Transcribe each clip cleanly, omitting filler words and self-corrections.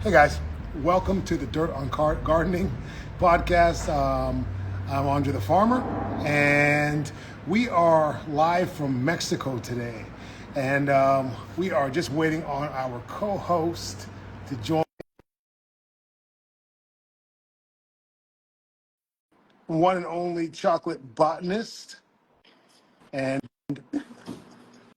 Hey guys, welcome to the Dirt on Gardening podcast. I'm Andrethefarmer, and we are live from Mexico today. And we are just waiting on our co-host to join. One and only chocolate botanist. And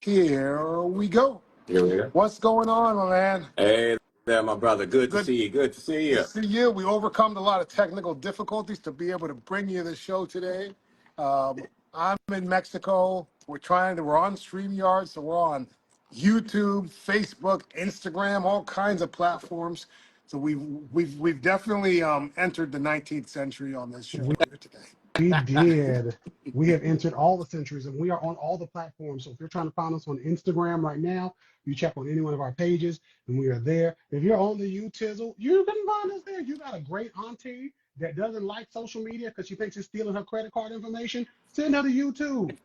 here we go. Here we go. What's going on, my man? Hey there, my brother. Good to Good see you. Good to see to you. see you. We overcome a lot of technical difficulties to be able to bring you the show today. I'm in Mexico. We're on StreamYard, so we're on YouTube, Facebook, Instagram, all kinds of platforms. So we've definitely entered the 19th century on this show here today. We did. We have entered all the centuries and we are on all the platforms. So if you're trying to find us on Instagram right now, you check on any one of our pages and we are there. If you're on the U-Tizzle, you can find us there. You got a great auntie that doesn't like social media because she thinks it's stealing her credit card information. Send her to YouTube.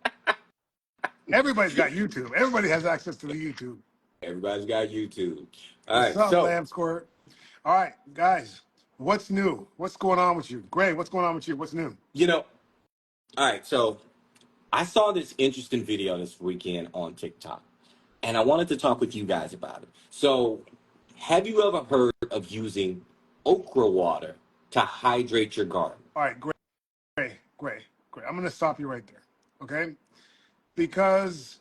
Everybody's got YouTube. Everybody has access to the YouTube. Everybody's got YouTube. All What's right. up, So, Lamb Squirt? All right, guys, what's new? What's going on with you? Greg, what's going on with you? What's new? all right. So I saw this interesting video this weekend on TikTok, and I wanted to talk with you guys about it. So, have you ever heard of using okra water to hydrate your garden? All right, great. I'm going to stop you right there, okay? Because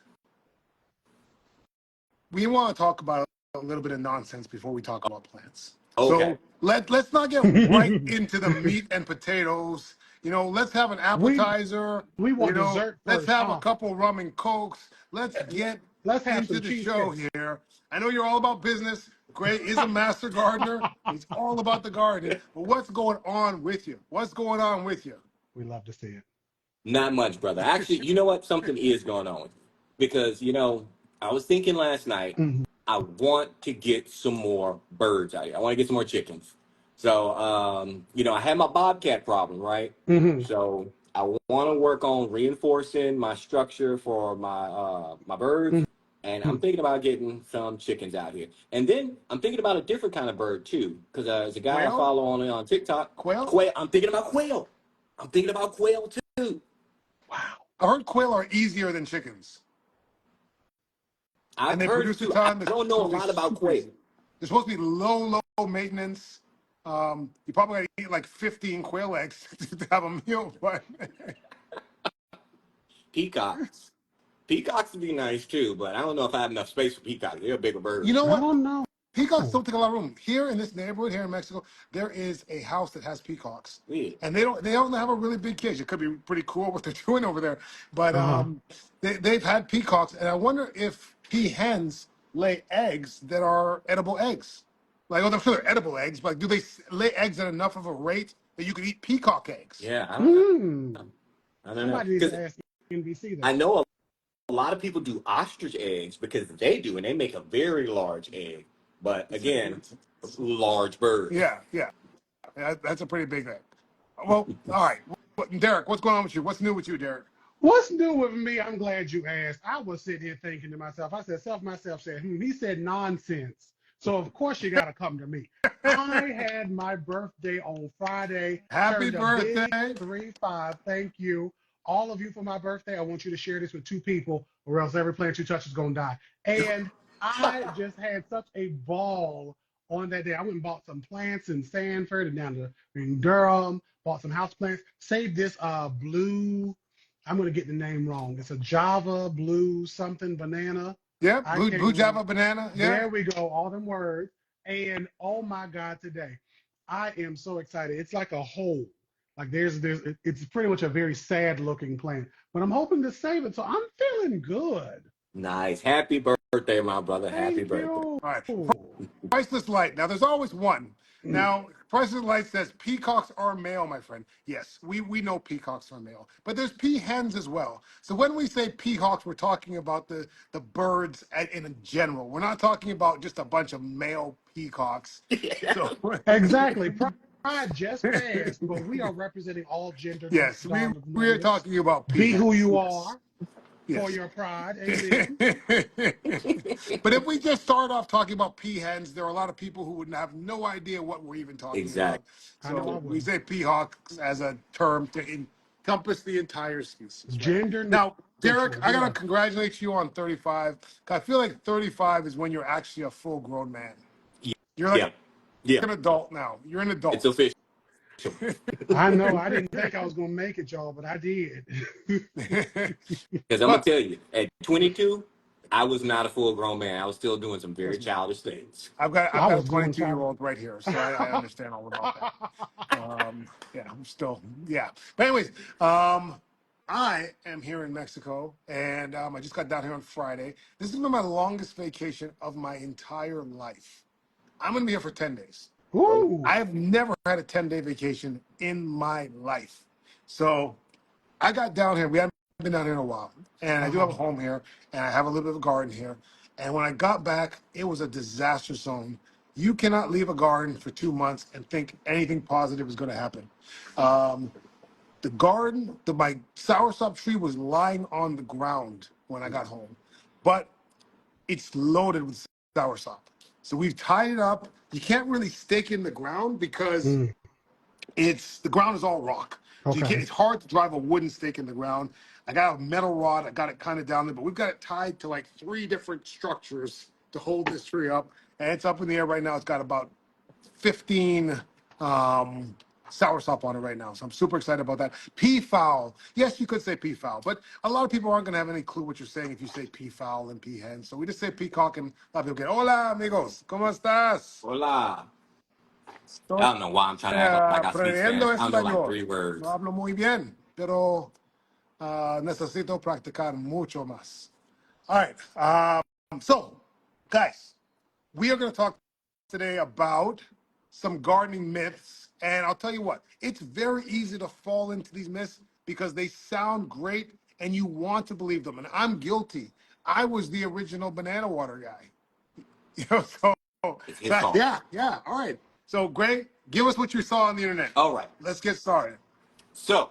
we want to talk about a little bit of nonsense before we talk about plants. Okay. So let's not get right into the meat and potatoes. Let's have an we appetizer. we want dessert Let's first, have a huh? couple rum and cokes. Let's get Let's have into some the cheese show sticks. here. I know you're all about business. Gray is a master gardener. He's all about the gardening. But what's going on with you? What's going on with you? We love to see it. Not much, brother. Actually, you know what? Something is going on with me. Because, I was thinking last night, Mhm. I want to get some more birds out here. I want to get some more chickens. So, I had my bobcat problem, right? Mhm. So I want to work on reinforcing my structure for my birds. And I'm Mhm. thinking about getting some chickens out here. And then I'm thinking about a different kind of bird too. Because there's a guy I Quail? follow on TikTok. Quail? Quail. I'm thinking about quail. I'm thinking about quail too. Wow. I heard quail are easier than chickens. And I've they heard produce it a too. I ton. They're don't know a supposed to be lot about super quail. easy. They're supposed to be low maintenance. You probably got to eat like 15 quail eggs to have a meal. But Peacocks. Peacocks would be nice too, but I don't know if I have enough space for peacocks. They're a bigger you bird. know I what? don't know. Peacocks don't take a lot of room. Here in this neighborhood, here in Mexico, there is a house that has peacocks. Yeah. And they don't have a really big cage. It could be pretty cool what they're doing over there. But Uh-huh. they've had peacocks, and I wonder if hens lay eggs that are edible eggs. Like, oh, I'm sure they're edible eggs, but do they lay eggs at enough of a rate that you could eat peacock eggs? Yeah, I don't know. Hmm. I don't know. Somebody needs Because to ask NBC I that. know a lot of people do ostrich eggs because they do, and they make a very large egg. But again, large bird. Yeah. That's a pretty big thing. Well, all right. Derek, what's going on with you? What's new with you, Derek? What's new with me? I'm glad you asked. I was sitting here thinking to myself, I said, myself said, he said nonsense. So of course you gotta come to me. I had my birthday on Friday, Happy turned a big birthday. 3-5. Thank you. All of you for my birthday. I want you to share this with 2 people, or else every plant you touch is gonna die. And I just had such a ball on that day. I went and bought some plants in Sanford and down to in Durham, bought some house plants, saved this blue. I'm gonna get the name wrong. It's a Java blue something banana. Yeah, I blue can't remember. Java banana. Yeah. There we go, all them words. And oh my God, today I am so excited. It's like a hole. Like it's pretty much a very sad looking plant, but I'm hoping to save it. So I'm feeling good. Nice. Happy birthday, my brother. Happy Thank birthday. you. All right. Priceless Light. Now, there's always one. Now, Priceless Light says peacocks are male, my friend. Yes, we know peacocks are male, but there's peahens as well. So when we say peacocks, we're talking about the birds in general. We're not talking about just a bunch of male peacocks. So Exactly. Pride just passed, but we are representing all genders yes, regardless of we are numbers. talking about Be who peahens. you Yes. are. for Yes. your pride. Amen. But if we just start off talking about peahens, there are a lot of people who would have no idea what we're even talking Exactly. about. I know I So we wouldn't. say peahawks as a term to encompass the entire species, right? Gender Now, Derek, neutral. I gotta Yeah. congratulate you on 35. I feel like 35 is when you're actually a full-grown man. You're like Yeah. Yeah. an adult now. You're an It's adult. official. I know. I didn't think I was gonna make it, y'all, but I did. Because I'm gonna But tell you, at 22, I was not a full grown man. I was still doing some very trust me, childish things. I've I got a was doing 22 year child. old right here, so I understand all about that. Yeah, I'm still, yeah. But anyways, I am here in Mexico, and I just got down here on Friday. This has been my longest vacation of my entire life. I'm gonna be here for 10 days. Ooh. I've never had a 10-day vacation in my life. So I got down here. We haven't been down here in a while, and I do have a Uh-huh. home here, and I have a little bit of a garden here. And when I got back, it was a disaster zone. You cannot leave a garden for 2 months and think anything positive is going to happen. Um, the garden, my soursop tree was lying on the ground when I got home, but it's loaded with soursop. So we've tied it up. You can't really stake in the ground because Mm, it's the ground is all rock. So you can't, okay. it's hard to drive a wooden stake in the ground. I got a metal rod, I got it kind of down there, but we've got it tied to like 3 different structures to hold this tree up. And it's up in the air right now. It's got about 15 soursop on it right now. So I'm super excited about that. Peafowl. Yes, you could say peafowl, but a lot of people aren't going to have any clue what you're saying if you say peafowl and peahen. So we just say peacock, and a lot of people get, hola, amigos. ¿Cómo estás? Hola. Estoy I don't know why I'm trying to act like I speak aprendiendo Spanish. I don't know like español. 3 Lo words. hablo muy bien, pero necesito practicar mucho más. All right. So, guys, we are going to talk today about some gardening myths. And I'll tell you what, it's very easy to fall into these myths because they sound great and you want to believe them. And I'm guilty. I was the original banana water guy. You know, It's his fault. yeah, yeah. All right. So, Greg, give us what you saw on the internet. All right. Let's get started. So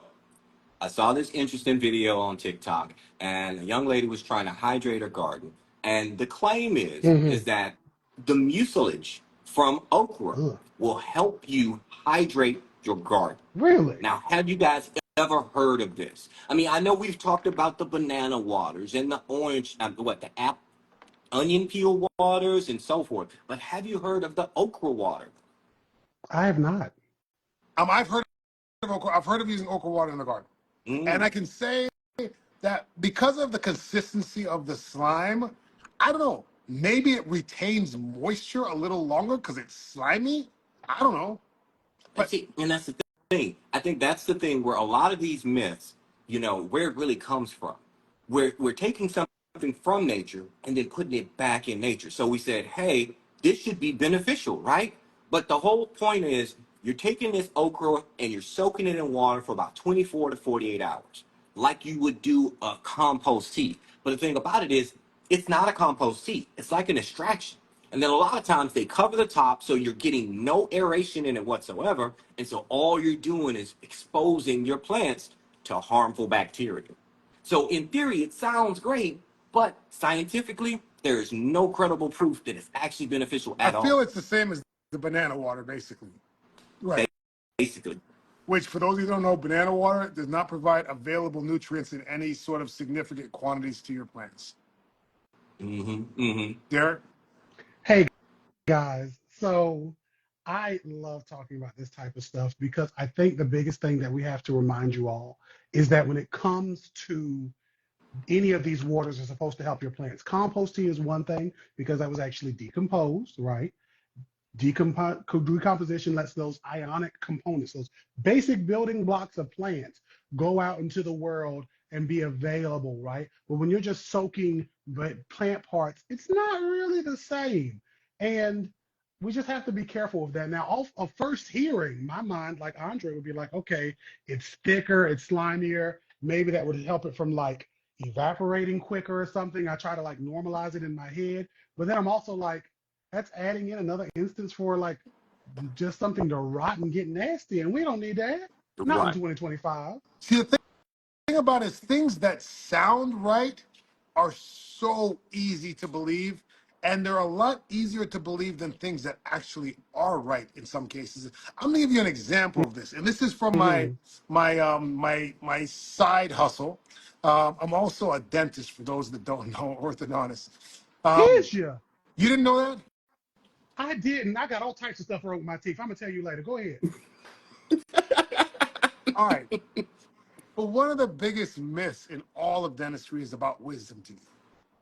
I saw this interesting video on TikTok, and a young lady was trying to hydrate her garden. And the claim Mm-hmm. is that the mucilage from okra Ugh. will help you hydrate your garden. Really? Now, have you guys ever heard of this? I mean, I know we've talked about the banana waters and the orange, the onion peel waters and so forth, but have you heard of the okra water? I have not. I've heard of okra. I've heard of using okra water in the garden, and Mm. I can say that because of the consistency of the slime, I don't know. Maybe it retains moisture a little longer because it's slimy. I don't know, And but see, and that's the thing. I think that's the thing where a lot of these myths, where it really comes from. We're taking something from nature and then putting it back in nature. So we said, hey, this should be beneficial, right? But the whole point is you're taking this okra and you're soaking it in water for about 24 to 48 hours, like you would do a compost tea. But the thing about it is, it's not a compost tea. It's like an extraction. And then a lot of times they cover the top so you're getting no aeration in it whatsoever. And so all you're doing is exposing your plants to harmful bacteria. So in theory, it sounds great, but scientifically, there is no credible proof that it's actually beneficial I at feel all. it's the same as the banana water, basically. Right. Basically. Which, for those of you who don't know, banana water does not provide available nutrients in any sort of significant quantities to your plants. Mm-hmm. Mm-hmm. Derek? Hey guys, so I love talking about this type of stuff because I think the biggest thing that we have to remind you all is that when it comes to any of these waters are supposed to help your plants. Composting is one thing because that was actually decomposed, right? Decomposition lets those ionic components, those basic building blocks of plants, go out into the world and be available, right? But when you're just soaking plant parts, it's not really the same. And we just have to be careful of that. Now, off of first hearing, my mind, like Andre, would be like, okay, it's thicker, it's slimier. Maybe that would help it from like evaporating quicker or something. I try to like normalize it in my head. But then I'm also like, that's adding in another instance for like just something to rot and get nasty, and we don't need that. Not in Right. 2025. See, the thing thing about it is things that sound right are so easy to believe, and they're a lot easier to believe than things that actually are right in some cases. I'm gonna give you an example of this, and this is from my Mm-hmm. my side hustle. I'm also a dentist for those that don't know, orthodontist. Um, Is you? you didn't know that? I didn't. I got all types of stuff wrong with my teeth. I'm gonna tell you later. Go ahead. All right. But one of the biggest myths in all of dentistry is about wisdom teeth.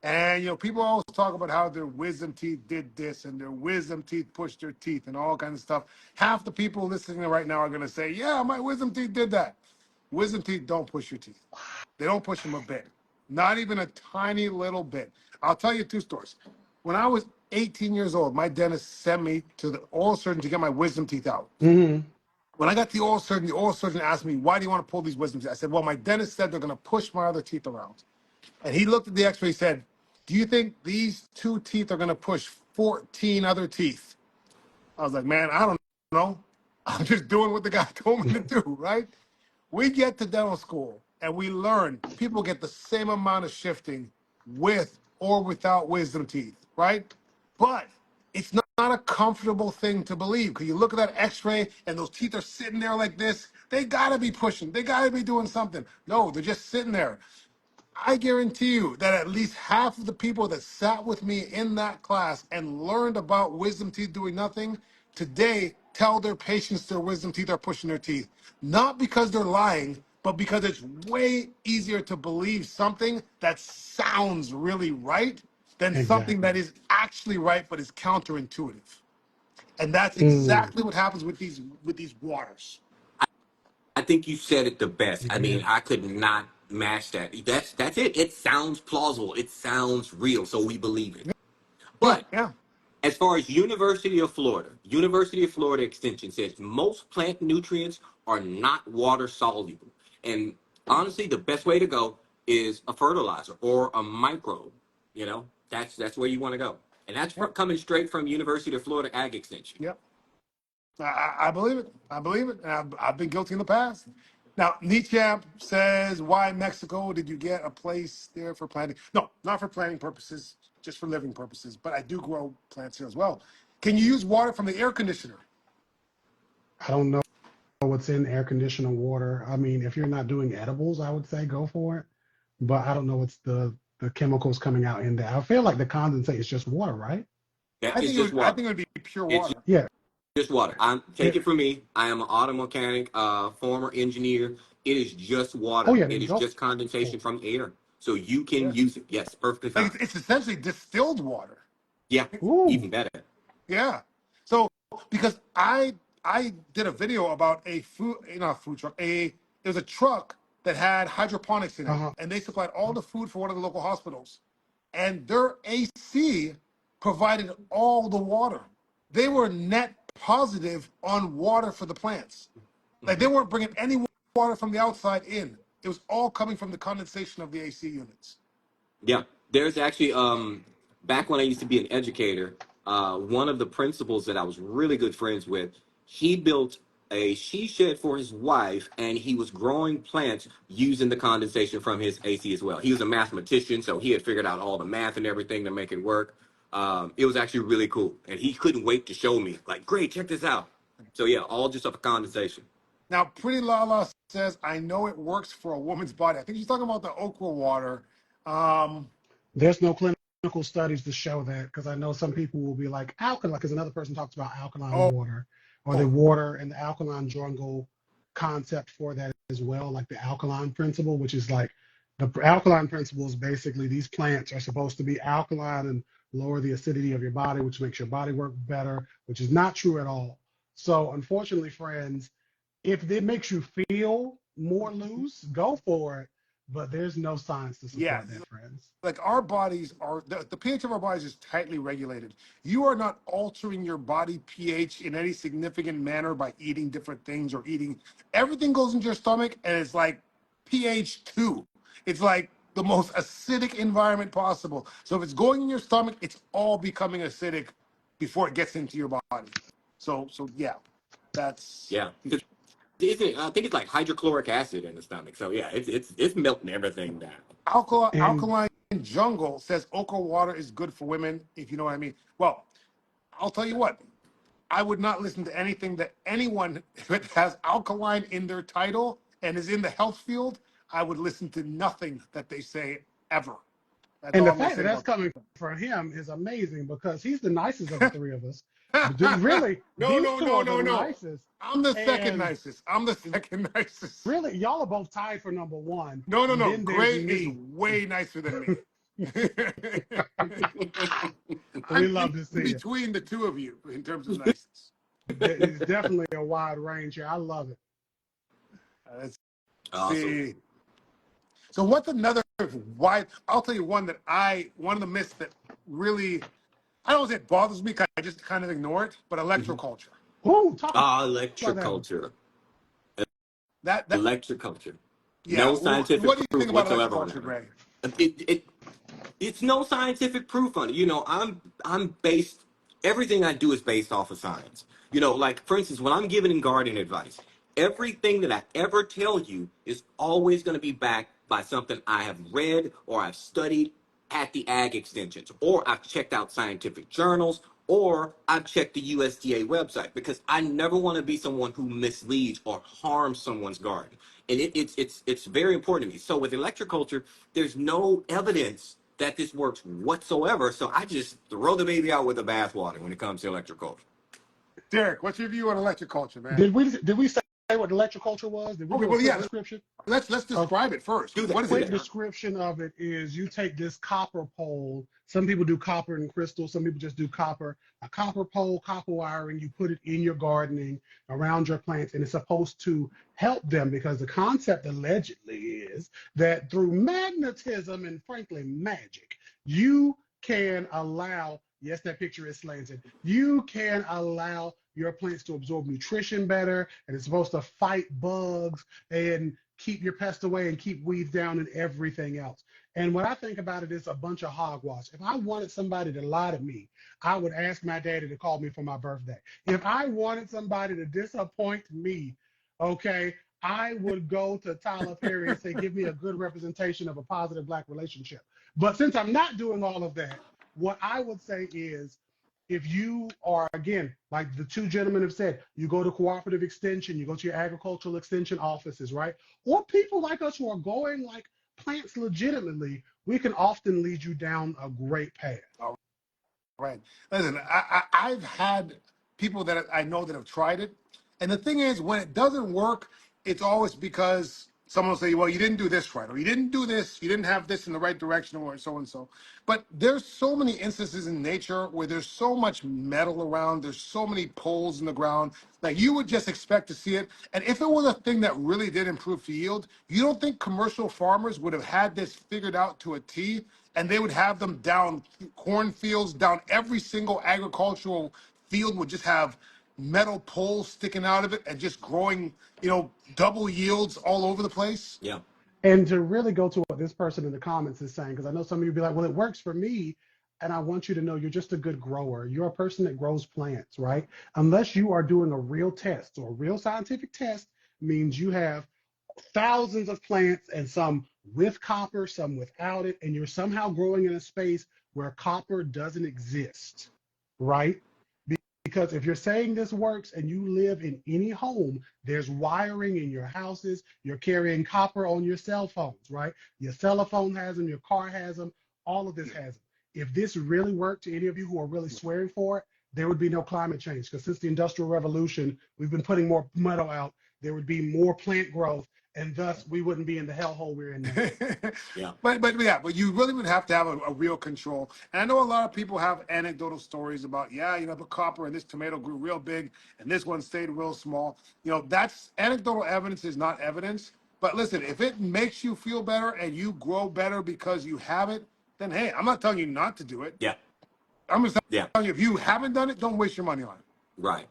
And people always talk about how their wisdom teeth did this and their wisdom teeth pushed their teeth and all kinds of stuff. Half the people listening right now are going to say, "Yeah, my wisdom teeth did that." Wisdom teeth don't push your teeth. They don't push them a bit, not even a tiny little bit. I'll tell you two stories. When I was 18 years old, my dentist sent me to the oral surgeon to get my wisdom teeth out. Mm-hmm. When I got the oral surgeon asked me, "Why do you want to pull these wisdom teeth?" I said, "Well, my dentist said they're going to push my other teeth around." And he looked at the x-ray, said, "Do you think these two teeth are going to push 14 other teeth?" I was like, "Man, I don't know. I'm just doing what the guy told me to do," right? We get to dental school and we learn people get the same amount of shifting with or without wisdom teeth, right? But it's not a comfortable thing to believe because you look at that x-ray and those teeth are sitting there like this. They got to be pushing. They got to be doing something. No, they're just sitting there. I guarantee you that at least half of the people that sat with me in that class and learned about wisdom teeth doing nothing today tell their patients their wisdom teeth are pushing their teeth. Not because they're lying, but because it's way easier to believe something that sounds really right than something that Exactly. is actually right but is counterintuitive. And that's Mm. exactly what happens with these waters. I think you said it the best. You I mean, did. I could not match that. That's it. It sounds plausible. It sounds real, so we believe it. Yeah, But yeah, as far as University of Florida Extension says most plant nutrients are not water soluble. And honestly, the best way to go is a fertilizer or a microbe. That's where you want to go. And that's yeah, coming straight from University of Florida Ag Extension. yeah. I believe it. I believe it. And I've been guilty in the past. Now, Nietzsche says, "Why Mexico? Did you get a place there for planting?" No, not for planting purposes, just for living purposes. But I do grow plants here as well. Can you use water from the air conditioner? I don't know what's in air conditioner water. I mean, if you're not doing edibles, I would say go for it. But I don't know what's the chemicals coming out in there. I feel like the condensate is just water, right? That I is think it just would. I water. think it would be pure It's water. Yeah. just water. I'm Yeah. take it from me. I am an auto mechanic, former engineer. It is just Oh water. yeah, It then is go just condensation for from air. So you can Yeah, use it. Yes, perfectly like fine. it's essentially distilled water. Yeah, it. Ooh. even better. Yeah. So because I did a video about a food, not a food truck, there's a truck that had hydroponics in it, Uh-huh. and they supplied all the food for one of the local hospitals, and their AC provided all the water. They were net positive on water for the plants. Like they Mhm. weren't bringing any water from the outside in. It was all coming from the condensation of the AC units. Yeah, there's actually back when I used to be an educator, one of the principals that I was really good friends with, he built a she shed for his wife, and he was growing plants using the condensation from his AC as well. He was a mathematician, so he had figured out all the math and everything to make it work. It was actually really cool, and he couldn't wait to show me. Like, great, check this out. So yeah, all just off of condensation. Now, Pretty Lala says, "I know it works for a woman's body." I think she's talking about the okra water. Um, There's no clinical studies to show that because I know some people will be like alkaline, because another person talks about alkaline oh, water or the water and the alkaline jungle concept for that as well, like the alkaline principle, which is like the alkaline principle is basically these plants are supposed to be alkaline and lower the acidity of your body, which makes your body work better, which is not true at all. So, unfortunately, friends, if it makes you feel more loose, go for it. But there's no science to yes. support that, friends. Like our bodies are, the pH of our bodies is tightly regulated. You are not altering your body pH in any significant manner by eating different things or eating. Everything goes into your stomach and it's like pH 2. It's like the most acidic environment possible. So if it's going in your stomach, it's all becoming acidic before it gets into your body. So yeah, that's Yeah, isn't it, I think it's like hydrochloric acid in the stomach. So yeah, it's melting everything down. And Alkaline Jungle says Oka water is good for women, if you know what I mean. Well, I'll tell you what. I would not listen to anything that anyone that has alkaline in their title and is in the health field. I would listen to nothing that they say ever. That's and all the I'm going to fact that say that's about coming from him is amazing because he's the nicest of the three of us. Really, no, these no, two no, are the no, no. nicest. I'm the second And nicest. I'm the second nicest. really, y'all are both tied for number one. No, no, And no. then there's Gray is me. way nicer than me. We I'm love in to see it. between the two of you in terms of niceness. It's definitely a wide range here. I love it. Let's Awesome. see. So what's another why? I'll tell you one of the myths that really, I don't know if it bothers me because I just kind of ignore it, but Mm-hmm. electroculture. Ooh, talk about that one. Electroculture. That Electroculture. yeah. No scientific What do you proof think about whatsoever on electroculture, that one. Gray? It it's no scientific proof on it. I'm based everything I do is based off of science. Like for instance, when I'm giving garden advice, everything that I ever tell you is always going to be backed by something I have read or I've studied at the ag extensions, or I've checked out scientific journals, or I've checked the USDA website because I never want to be someone who misleads or harms someone's garden. And it's very important to me. So with electroculture, there's no evidence that this works whatsoever. So I just throw the baby out with the bathwater when it comes to electroculture. Derek, what's your view on electroculture, man? Did we say what electroculture was? Did we Okay, do a well, quick yeah. description? Let's describe it first. Do What that. is Do it, Quick that. Derek? description of it is you take this copper pole. Some people do copper and crystal. Some people just do copper. A copper pole, copper wiring. You put it in your gardening around your plants, and it's supposed to help them because the concept allegedly is that through magnetism and frankly magic, you can allow. Yes, that picture is slanted. You can allow your plants to absorb nutrition better, and it's supposed to fight bugs and keep your pests away and keep weeds down and everything else. And what I think about it is a bunch of hogwash. If I wanted somebody to lie to me, I would ask my daddy to call me for my birthday. If I wanted somebody to disappoint me, okay, I would go to Tyler Perry and say, give me a good representation of a positive Black relationship. But since I'm not doing all of that, what I would say is if you are, again, like the two gentlemen have said, you go to cooperative extension, you go to your agricultural extension offices, right? Or people like us who are growing like plants legitimately, we can often lead you down a great path. All right. Listen, I've had people that I know that have tried it. And the thing is, when it doesn't work, it's always because someone will say, well, you didn't do this right, or you didn't do this, you didn't have this in the right direction, or so and so. But there's so many instances in nature where there's so much metal around, there's so many poles in the ground, like you would just expect to see it. And if it was a thing that really did improve yield, you don't think commercial farmers would have had this figured out to a T, and they would have them down cornfields, down every single agricultural field would just have metal poles sticking out of it and just growing, double yields all over the place. Yeah. And to really go to what this person in the comments is saying, because I know some of you be like, well, it works for me. And I want you to know you're just a good grower. You're a person that grows plants, right? Unless you are doing a real test. So a real scientific test means you have thousands of plants and some with copper, some without it, and you're somehow growing in a space where copper doesn't exist, right? Because if you're saying this works and you live in any home, there's wiring in your houses, you're carrying copper on your cell phones, right? Your cell phone has them, your car has them, all of this has them. If this really worked to any of you who are really swearing for it, there would be no climate change because since the Industrial Revolution, we've been putting more metal out, there would be more plant growth, and thus we wouldn't be in the hellhole we're in now. Yeah. but you really would have to have a real control. And I know a lot of people have anecdotal stories about, the copper and this tomato grew real big and this one stayed real small. That's anecdotal evidence is not evidence. But listen, if it makes you feel better and you grow better because you have it, then hey, I'm not telling you not to do it. Yeah. I'm just Yeah. telling you, if you haven't done it, don't waste your money on it. Right.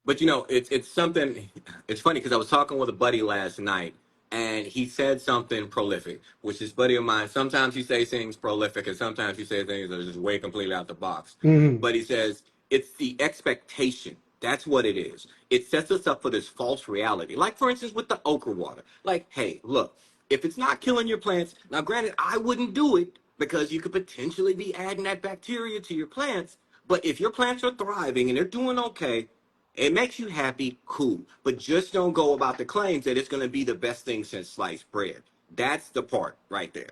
But it's something. It's funny because I was talking with a buddy last night, and he said something prolific, which is buddy of mine. Sometimes he says things prolific, and sometimes he says things that are just way completely out the box. Mhm. But he says it's the expectation That's what it is. It sets us up for this false reality. Like, for instance, with the okra water. Like, hey, look, if it's not killing your plants, now granted, I wouldn't do it because you could potentially be adding that bacteria to your plants. But if your plants are thriving and they're doing okay, it makes you happy, cool. But just don't go about the claims that it's going to be the best thing since sliced bread. That's the part right there.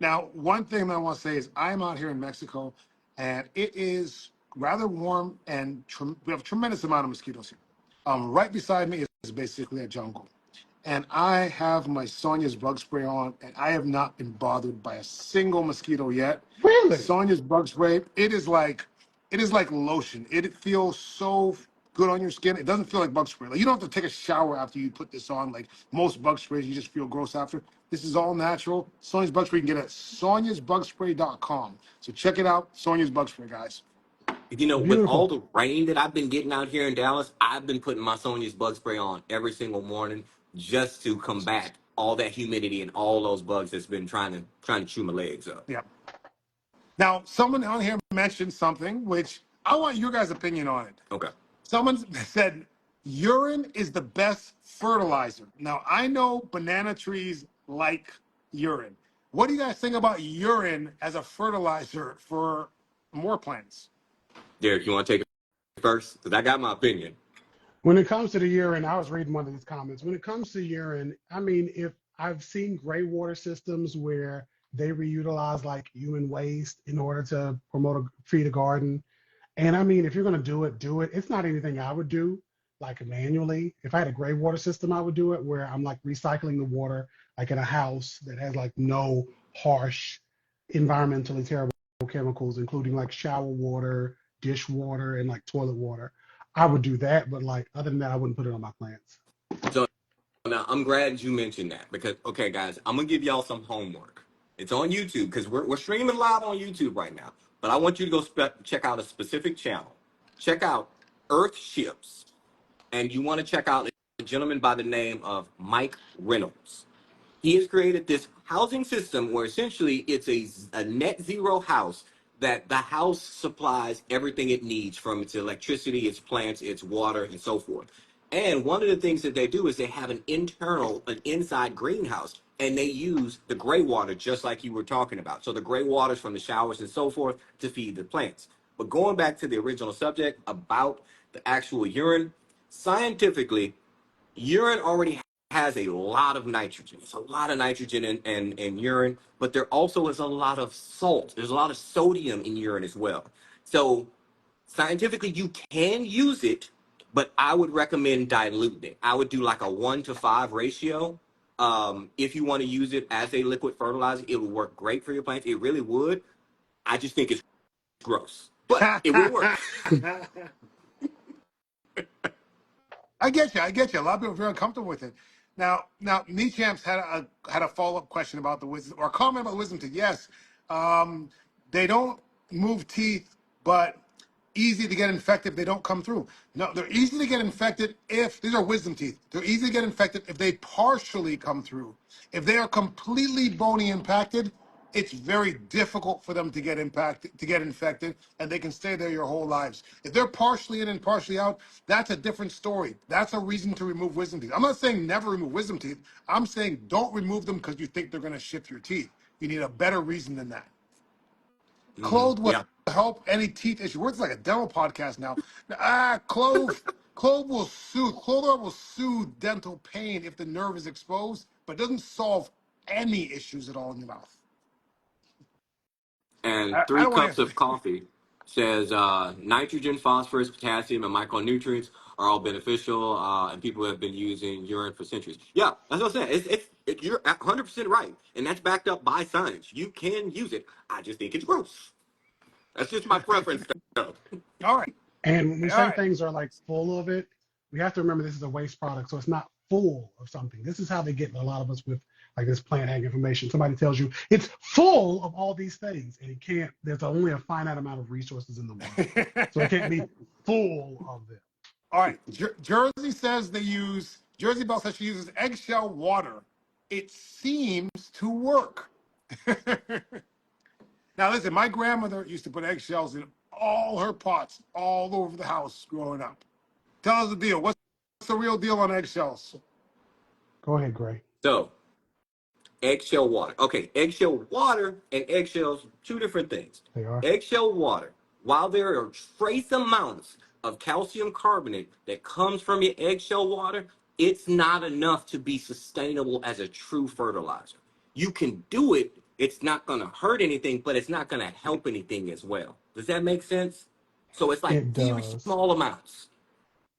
Now, one thing that I want to say is I'm out here in Mexico, and it is rather warm, and we have a tremendous amount of mosquitoes here. Right beside me is basically a jungle, and I have my Sonia's bug spray on, and I have not been bothered by a single mosquito yet. Really? Sonia's bug spray, it is like lotion. It feels so good on your skin. It doesn't feel like bug spray. Like you don't have to take a shower after you put this on. Like most bug sprays, you just feel gross after. This is all natural. Sonia's bug spray you can get at soniasbugspray.com. So check it out, Sonia's bug spray, guys. You know, with all Beautiful. the rain that I've been getting out here in Dallas, I've been putting my Sonia's bug spray on every single morning just to combat all that humidity and all those bugs that's been trying to chew my legs up. Yeah. Now, someone on here mentioned something which I want your guys' opinion on it. Okay. Someone said urine is the best fertilizer. Now, I know banana trees like urine. What do you guys think about urine as a fertilizer for more plants? Derek, you want to take it first? Because I got my opinion. When it comes to the urine, I was reading one of these comments. When it comes to urine, I mean, if I've seen gray water systems where they reutilize like human waste in order to feed a garden. And I mean, if you're going to do it, do it. It's not anything I would do like manually. If I had a gray water system, I would do it where I'm like recycling the water, like in a house that has like no harsh, environmentally terrible chemicals, including like shower water, dish water, and like toilet water. I would do that, but like other than that, I wouldn't put it on my plants. So now I'm glad you mentioned that because, okay, guys, I'm going to give y'all some homework. It's on YouTube because we're streaming live on YouTube right now. But I want you to go check out a specific channel. Check out Earthships. And you want to check out a gentleman by the name of Mike Reynolds. He has created this housing system where essentially it's a net zero house that the house supplies everything it needs from its electricity, its plants, its water, and so forth. And one of the things that they do is they have an inside greenhouse, and they use the gray water just like you were talking about. So the gray waters from the showers and so forth to feed the plants. But going back to the original subject about the actual urine, scientifically, urine already has a lot of nitrogen. It's a lot of nitrogen in urine, but there also is a lot of salt. There's a lot of sodium in urine as well. So scientifically, you can use it, but I would recommend diluting it. I would do like a 1-to-5 ratio. If you want to use it as a liquid fertilizer, it would work great for your plants. It really would. I just think it's gross, but it will work. I get you. I get you. A lot of people are very uncomfortable with it. Now, knee champs had a follow up question about the wisdom or a comment about wisdom teeth. Yes, um, they don't move teeth, but easy to get infected if they don't come through. No, they're easy to get infected if these are wisdom teeth. They're easy to get infected if they partially come through. If they are completely bony impacted, it's very difficult for them to get infected, and they can stay there your whole lives. If they're partially in and partially out, that's a different story. That's a reason to remove wisdom teeth. I'm not saying never remove wisdom teeth. I'm saying don't remove them because you think they're going to shift your teeth. You need a better reason than that. Clove will Yeah. help any teeth issue. It's like a demo podcast now. Clove will soothe. Clove oil will soothe dental pain if the nerve is exposed, but doesn't solve any issues at all in your mouth. And I three don't want cups to. of coffee says nitrogen, phosphorus, potassium, and micronutrients are all beneficial, and people have been using urine for centuries. Yeah, that's what I'm saying. You're 100% right, and that's backed up by science. You can use it. I just think it's gross. That's just my preference, though. All right. And when we All say right. things are like full of it, we have to remember this is a waste product, so it's not full of something. This is how they get a lot of us with like this plant ag information. Somebody tells you it's full of all these things, and it can't. There's only a finite amount of resources in the world, so it can't be full of them. All right. Jersey Belle says she uses eggshell water. It seems to work. Now, listen, my grandmother used to put eggshells in all her pots all over the house growing up. Tell us the deal. What's the real deal on eggshells? Go ahead, Gray. So, eggshell water. Okay, eggshell water and eggshells, two different things. They are. Eggshell water, while there are trace amounts of calcium carbonate that comes from your eggshell water, it's not enough to be sustainable as a true fertilizer. You can do it, it's not going to hurt anything, but it's not going to help anything as well. Does that make sense? So it's like It very does. small amounts.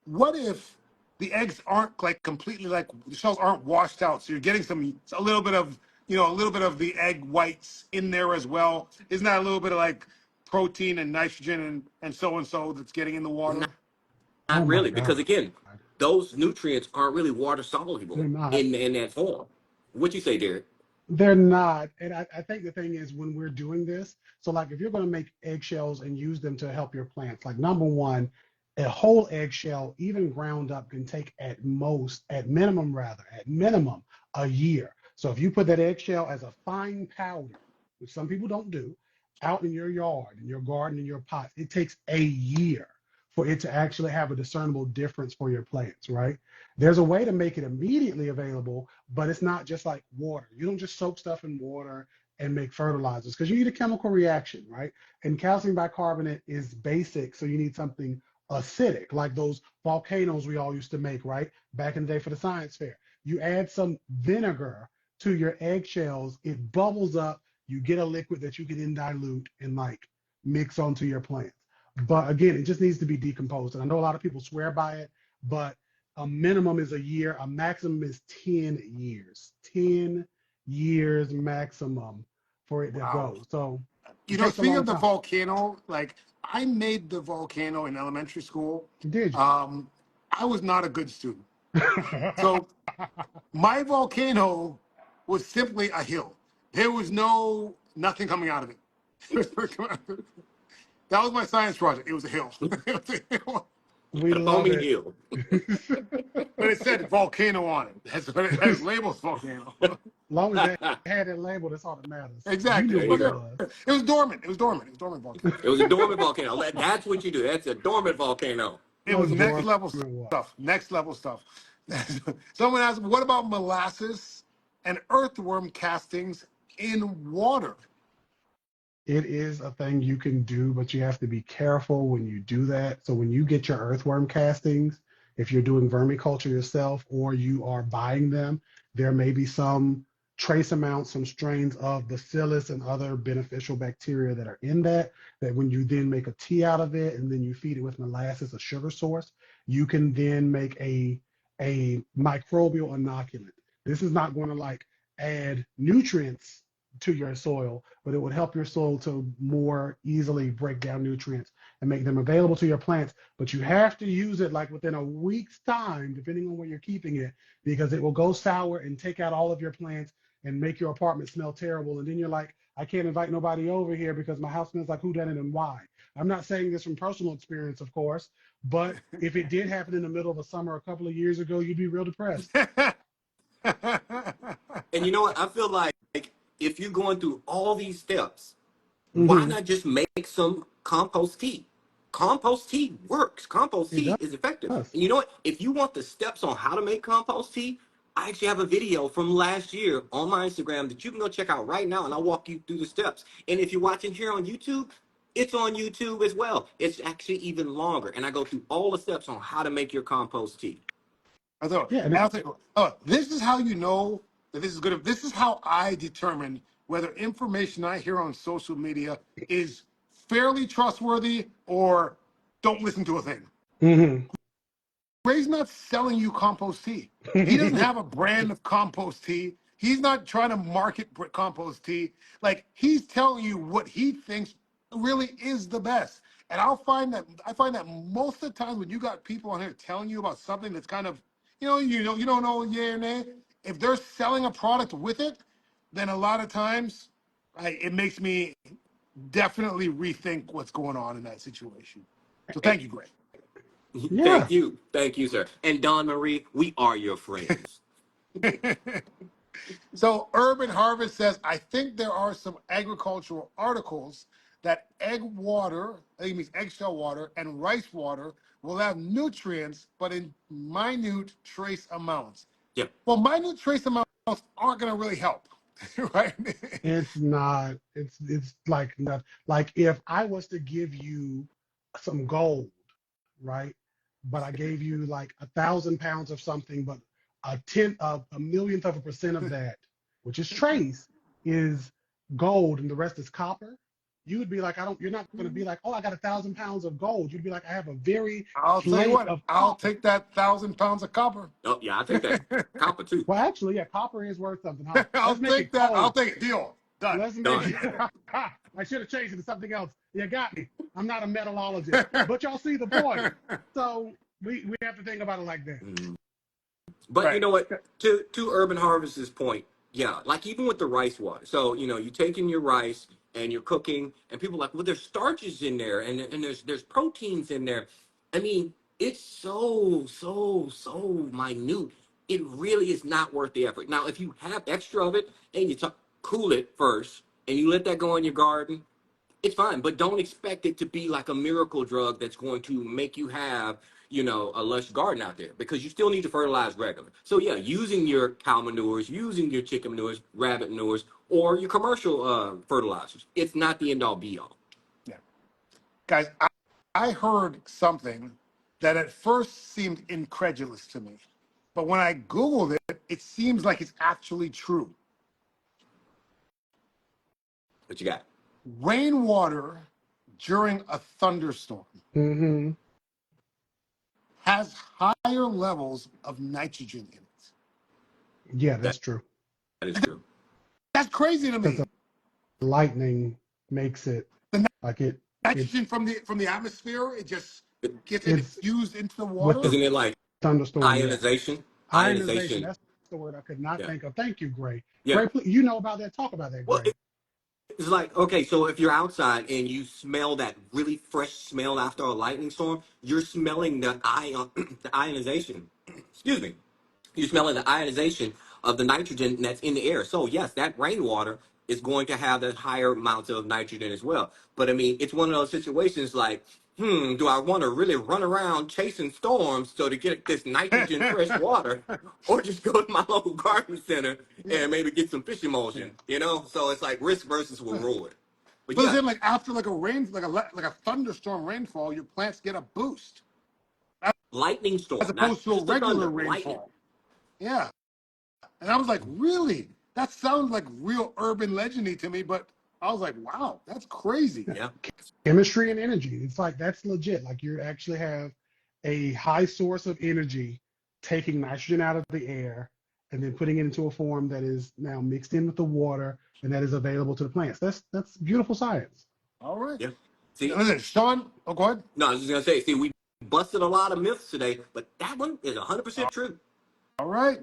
What if the eggs aren't like completely like the shells aren't washed out, so you're getting a little bit of a little bit of the egg whites in there as well? Isn't that a little bit of like protein and nitrogen and so that's getting in the water? Oh Not my really, because God. again, those nutrients aren't really water They're soluble not. in that form. What you say, Derek? They're not. And I think the thing is when we're doing this, so like if you're going to make eggshells and use them to help your plants, like number one, a whole eggshell, even ground up, can take at most, at minimum rather, at minimum, a year. So if you put that eggshell as a fine powder, which some people don't do, out in your yard, in your garden, in your pots, it takes a year for it to actually have a discernible difference for your plants, right? There's a way to make it immediately available, but it's not just like water. You don't just soak stuff in water and make fertilizers because you need a chemical reaction, right? And calcium bicarbonate is basic, so you need something acidic, like those volcanoes we all used to make, right? Back in the day for the science fair. You add some vinegar to your eggshells, it bubbles up, you get a liquid that you can then dilute and like mix onto your plants. But again, it just needs to be decomposed. And I know a lot of people swear by it, but a minimum is a year, a maximum is 10 years. 10 years maximum for it to Wow. go. So it takes a Speaking long of the time. volcano, like I made the volcano in elementary school. Did you? Um, I was not a good student. So my volcano was simply a hill. There was nothing coming out of it. That was my science project. It was a hill. It was a hill. We A love foaming it. hill. But it said volcano on it. It has labels volcano. Long as they had it labeled, that's all that matters. You Exactly. knew There what you it go. was. It was dormant. It was dormant. It was dormant volcano. It was a dormant volcano. That's what you do. That's a dormant volcano. It A was next dormant level what? stuff. Next level stuff. Someone asked, what about molasses and earthworm castings in water? It is a thing you can do, but you have to be careful when you do that. So when you get your earthworm castings, if you're doing vermiculture yourself or you are buying them, there may be some trace amounts, some strains of bacillus and other beneficial bacteria that are in that when you then make a tea out of it and then you feed it with molasses, a sugar source, you can then make a microbial inoculant. This is not going to like add nutrients to your soil, but it would help your soil to more easily break down nutrients and make them available to your plants. But you have to use it like within a week's time, depending on where you're keeping it, because it will go sour and take out all of your plants and make your apartment smell terrible. And then you're like, I can't invite nobody over here because my house smells like whodunit and why. I'm not saying this from personal experience, of course, but if it did happen in the middle of a summer a couple of years ago, you'd be real depressed. And you know what? I feel like if you're going through all these steps, why Mm-hmm. not just make some compost tea? Compost tea works. Compost It tea is effective. does. And you know what? If you want the steps on how to make compost tea, I actually have a video from last year on my Instagram that you can go check out right now, and I'll walk you through the steps. And if you're watching here on YouTube, it's on YouTube as well. It's actually even longer, and I go through all the steps on how to make your compost tea. I thought, Yeah. and I'll tell you, this is how you know that this is good. This is how I determine whether information I hear on social media is fairly trustworthy or don't listen to a thing. Mm-hmm. Ray's not selling you compost tea. He doesn't have a brand of compost tea. He's not trying to market compost tea. Like he's telling you what he thinks really is the best. And I find that most of the time when you got people on here telling you about something that's kind of, you don't know yay or nay. If they're selling a product with it, then a lot of times it makes me definitely rethink what's going on in that situation. So thank you, Gray. Yeah. Thank you, sir. And Don Marie, we are your friends. So Urban Harvest says, I think there are some agricultural articles that egg water, that means eggshell water, and rice water will have nutrients, but in minute trace amounts. Yeah. Well, minute trace amounts aren't going to really help, right? It's not. It's like not like if I was to give you some gold, right? But I gave you like 1,000 pounds of something, but a millionth of a percent of that, which is trace, is gold, and the rest is copper. You would be like, I don't. You're not going to be like, oh, I got 1,000 pounds of gold. You'd be like, I have a very I'll tell you plate what, of I'll copper. take that 1,000 pounds of copper. Oh yeah, I take that copper too. Well, actually, yeah, copper is worth something, huh? I'll Let's make it take that. I'll gold. take it. Deal. Done. Let's make Done. it. I should have changed it to something else. You got me. I'm not a metallologist, but y'all see the point. So we have to think about it like that. Mm. But you Right. know what? To Urban Harvest's point, yeah, like even with the rice water. So you're taking your rice and you're cooking, and people are like, well, there's starches in there, and there's proteins in there. I mean, it's so minute. It really is not worth the effort. Now, if you have extra of it and cool it first, and you let that go in your garden, it's fine, but don't expect it to be like a miracle drug that's going to make you have, a lush garden out there, because you still need to fertilize regular. So yeah, using your cow manures, using your chicken manures, rabbit manures, or your commercial fertilizers, it's not the end all be all. Yeah. Guys, I heard something that at first seemed incredulous to me. But when I Googled it, it seems like it's actually true. What you got? Rainwater during a thunderstorm Mm-hmm. has higher levels of nitrogen in it. Yeah, That that's true. that is true. That's crazy to Because me. the lightning makes it The like it nitrogen from the atmosphere, it just It, gets it's infused into the with the water. isn't it like thunderstorm. Yeah, ionization? ionization. Ionization. That's the word I could not Yeah. think of. Thank you, Gray. Yeah. Gray, please, you know about that. Talk about that, Well, Gray. it's like, okay, so if you're outside and you smell that really fresh smell after a lightning storm, you're smelling the the ionization. Excuse me. You're smelling the ionization of the nitrogen that's in the air. So yes, that rainwater is going to have that higher amounts of nitrogen as well. But I mean, it's one of those situations like, do I want to really run around chasing storms so to get this nitrogen fresh water, or just go to my local garden center Yeah. and maybe get some fish emulsion? So it's like risk versus reward. But But yeah, then, like after like a rain, like a thunderstorm rainfall, your plants get a boost lightning as storm, not opposed to a just the regular thunder, lightning. rainfall. Yeah, and I was like, really? That sounds like real urban legendy to me. But I was like, wow, that's crazy. Yeah. Chemistry and energy. It's like that's legit. Like you actually have a high source of energy taking nitrogen out of the air and then putting it into a form that is now mixed in with the water and that is available to the plants. That's beautiful science. All right. Yeah. See, Listen, Sean. Oh, go ahead. no, I was just gonna say, see, we busted a lot of myths today, but that one is 100% true. All right.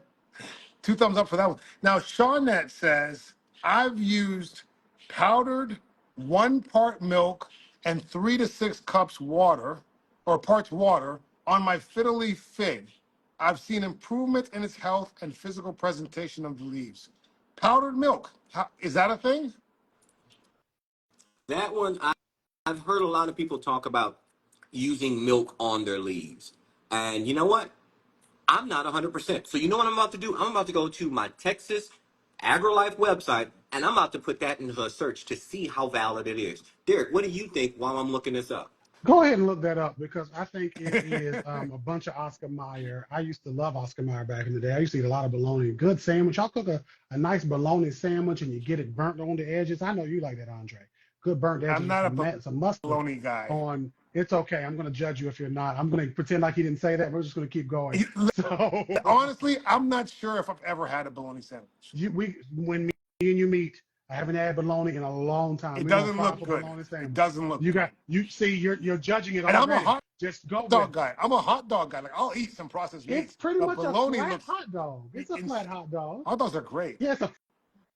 Two thumbs up for that one. Now, Shawnette says, I've used powdered 1 part milk and 3 to 6 cups water or parts water on my fiddle leaf fig. I've seen improvement in its health and physical presentation of the leaves. Powdered milk, is that a thing? That one, I've heard a lot of people talk about using milk on their leaves. And you know what? I'm not 100%. So you know what I'm about to do? I'm about to go to my Texas AgriLife website, and I'm about to put that into a search to see how valid it is. Derek, what do you think while I'm looking this up? Go ahead and look that up because I think it is a bunch of Oscar Mayer. I used to love Oscar Mayer back in the day. I used to eat a lot of bologna. Good sandwich. I'll cook a nice bologna sandwich and you get it burnt on the edges. I know you like that, Andre. Good burnt I'm edges with not a some mustard bologna guy. on. It's okay. I'm going to judge you if you're not. I'm going to pretend like he didn't say that. We're just going to keep going. So Honestly, I'm not sure if I've ever had a bologna sandwich. when me and you meet, I haven't had bologna in a long time. It We're gonna doesn't fry look up a good. bologna It sandwich. doesn't look good. You see you're judging it And I'm a already. hot Just go with dog it. guy. I'm a hot dog guy. Like I'll eat some processed It's meats, pretty but much a bologna flat looks. hot dog. It's a flat hot dog. Hot dogs are great. Yeah, it's a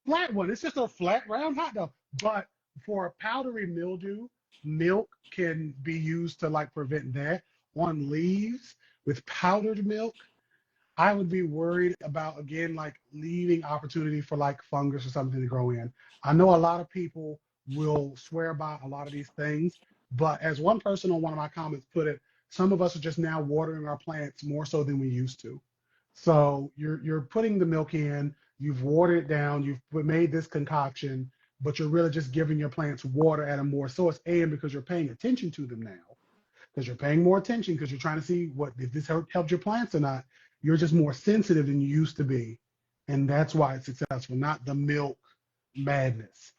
flat one. It's just a flat round hot dog. But for powdery mildew, milk can be used to like prevent that. On leaves with powdered milk, I would be worried about again like leaving opportunity for like fungus or something to grow in. I know a lot of people will swear by a lot of these things. But as one person on one of my comments put it, some of us are just now watering our plants more so than we used to. So you're putting the milk in, you've watered it down, you've made this concoction, but you're really just giving your plants water at a more source, and because you're paying attention to them now, because you're paying more attention, because you're trying to see what if this helped your plants or not. You're just more sensitive than you used to be, and that's why it's successful, not the milk madness.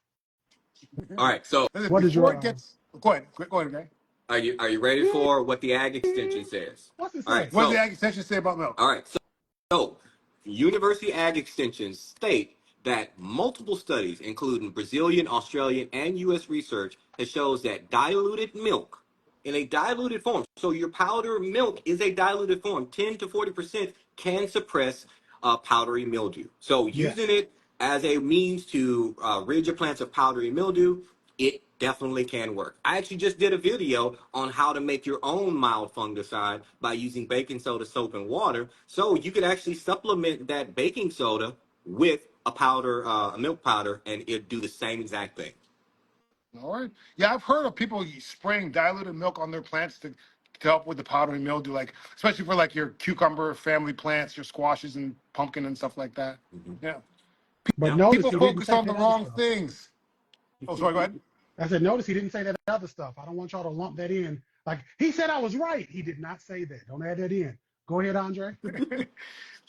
All right, so Listen, What is before your it gets, go ahead, okay? are you ready yeah, for what the ag extension says? what's it All right, say? What does the so ag extension say about milk? all right, so University Ag Extensions state that multiple studies, including Brazilian, Australian, and U.S. research, has shows that diluted milk in a diluted form, so your powder milk is a diluted form, 10 to 40% can suppress powdery mildew. So using Yes. it as a means to rid your plants of powdery mildew, it definitely can work. I actually just did a video on how to make your own mild fungicide by using baking soda, soap, and water. So you could actually supplement that baking soda with a powder, a milk powder, and it'd do the same exact thing. All right. Yeah, I've heard of people spraying diluted milk on their plants to help with the powdery mildew, like especially for like your cucumber family plants, your squashes and pumpkin and stuff like that. Mm-hmm. Yeah. But Yeah. notice People he didn't focus say on the that other wrong stuff. things. Oh, sorry, go I said, notice he didn't say that other stuff. I don't want y'all to lump that in. Like, he said I was right. He did not say that. Don't add that in. Go ahead, Andre. ahead.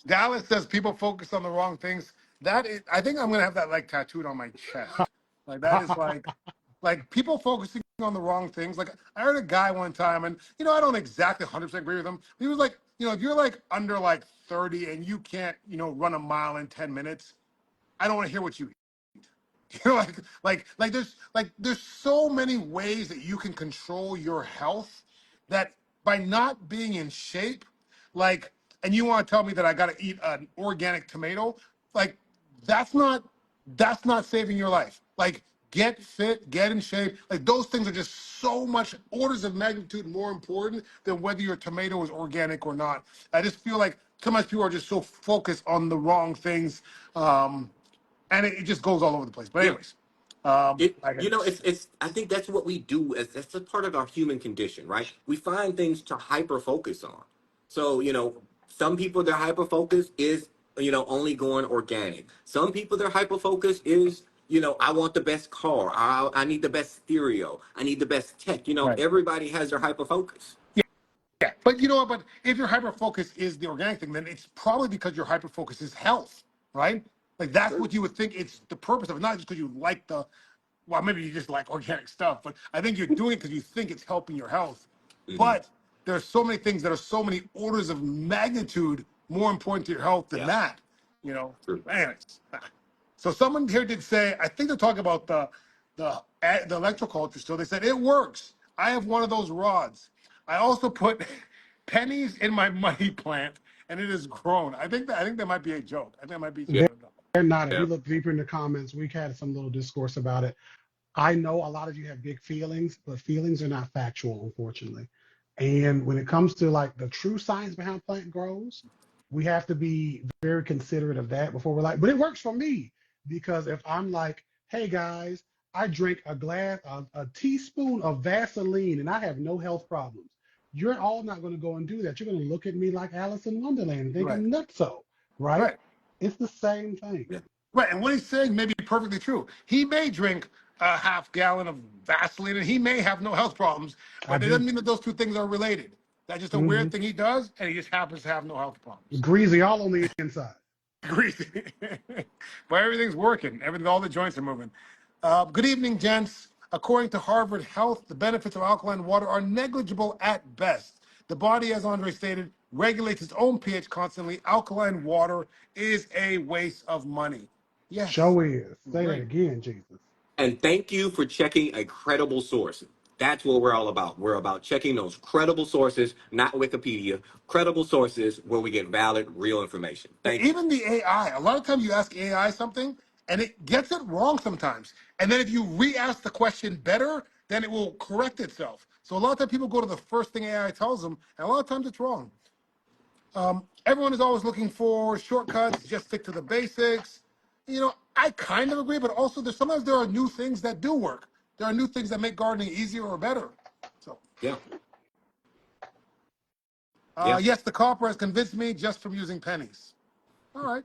Dallas says people focus on the wrong things. That is, I think I'm gonna have that like tattooed on my chest. Like that is like people focusing on the wrong things. Like I heard a guy one time, and I don't exactly 100% agree with him. He was like, if you're like under like 30 and you can't, run a mile in 10 minutes, I don't want to hear what you like there's so many ways that you can control your health that by not being in shape, like, and you want to tell me that I got to eat an organic tomato, like that's not saving your life. Like get fit, get in shape. Like those things are just so much orders of magnitude more important than whether your tomato is organic or not. I just feel like sometimes people are just so focused on the wrong things. And it just goes all over the place. But Yeah. anyways, It, I guess. it's. I think that's what we do. As that's a part of our human condition, right? We find things to hyper focus on. So some people their hyper focus is only going organic. Some people their hyper focus is I want the best car. I need the best stereo. I need the best tech. Right. Everybody has their hyper focus. Yeah, but you know what? But if your hyper focus is the organic thing, then it's probably because your hyper focus is health, right? Like that's True. what you would think. It's the purpose of it, not just because you like well, maybe you just like organic stuff, but I think you're doing it because you think it's helping your health. Hmm. But there's so many things that are so many orders of magnitude more important to your health than Yeah. that. You know. True. Anyways, so someone here did say, I think they're talking about the electroculture still. They said it works. I have one of those rods. I also put pennies in my money plant, and it has grown. I think that might be a joke. I think that might be Yeah. something. They're not. If Yeah. you look deeper in the comments, we've had some little discourse about it. I know a lot of you have big feelings, but feelings are not factual, unfortunately. And when it comes to like the true science behind plant grows, we have to be very considerate of that before we're like, but it works for me. Because if I'm like, hey guys, I drink a teaspoon of Vaseline and I have no health problems, you're all not going to go and do that. You're going to look at me like Alice in Wonderland and think Right. I'm nutso, right? Right. It's the same thing. Yeah. Right. And what he's saying may be perfectly true. He may drink a half gallon of Vaseline and he may have no health problems, I but it do. doesn't mean that those two things are related. That's just a Hmm. weird thing he does, and he just happens to have no health problems. Greasy all on the inside. Greasy. But everything's working. All the joints are moving. Good evening, gents. According to Harvard Health, the benefits of alkaline water are negligible at best. The body, as Andre stated, regulates its own pH constantly. Alkaline water is a waste of money. Yes, Show is. Say that great. again, Jesus. And thank you for checking a credible source. That's what we're all about. We're about checking those credible sources, not Wikipedia, credible sources where we get valid, real information. Thank you. Even the AI, a lot of times you ask AI something and it gets it wrong sometimes. And then if you re-ask the question better, then it will correct itself. So a lot of times people go to the first thing AI tells them, and a lot of times it's wrong. Everyone is always looking for shortcuts. Just stick to the basics. I kind of agree, but also sometimes there are new things that do work. There are new things that make gardening easier or better. So, Yeah. Yeah. yes, the copper has convinced me just from using pennies. All right.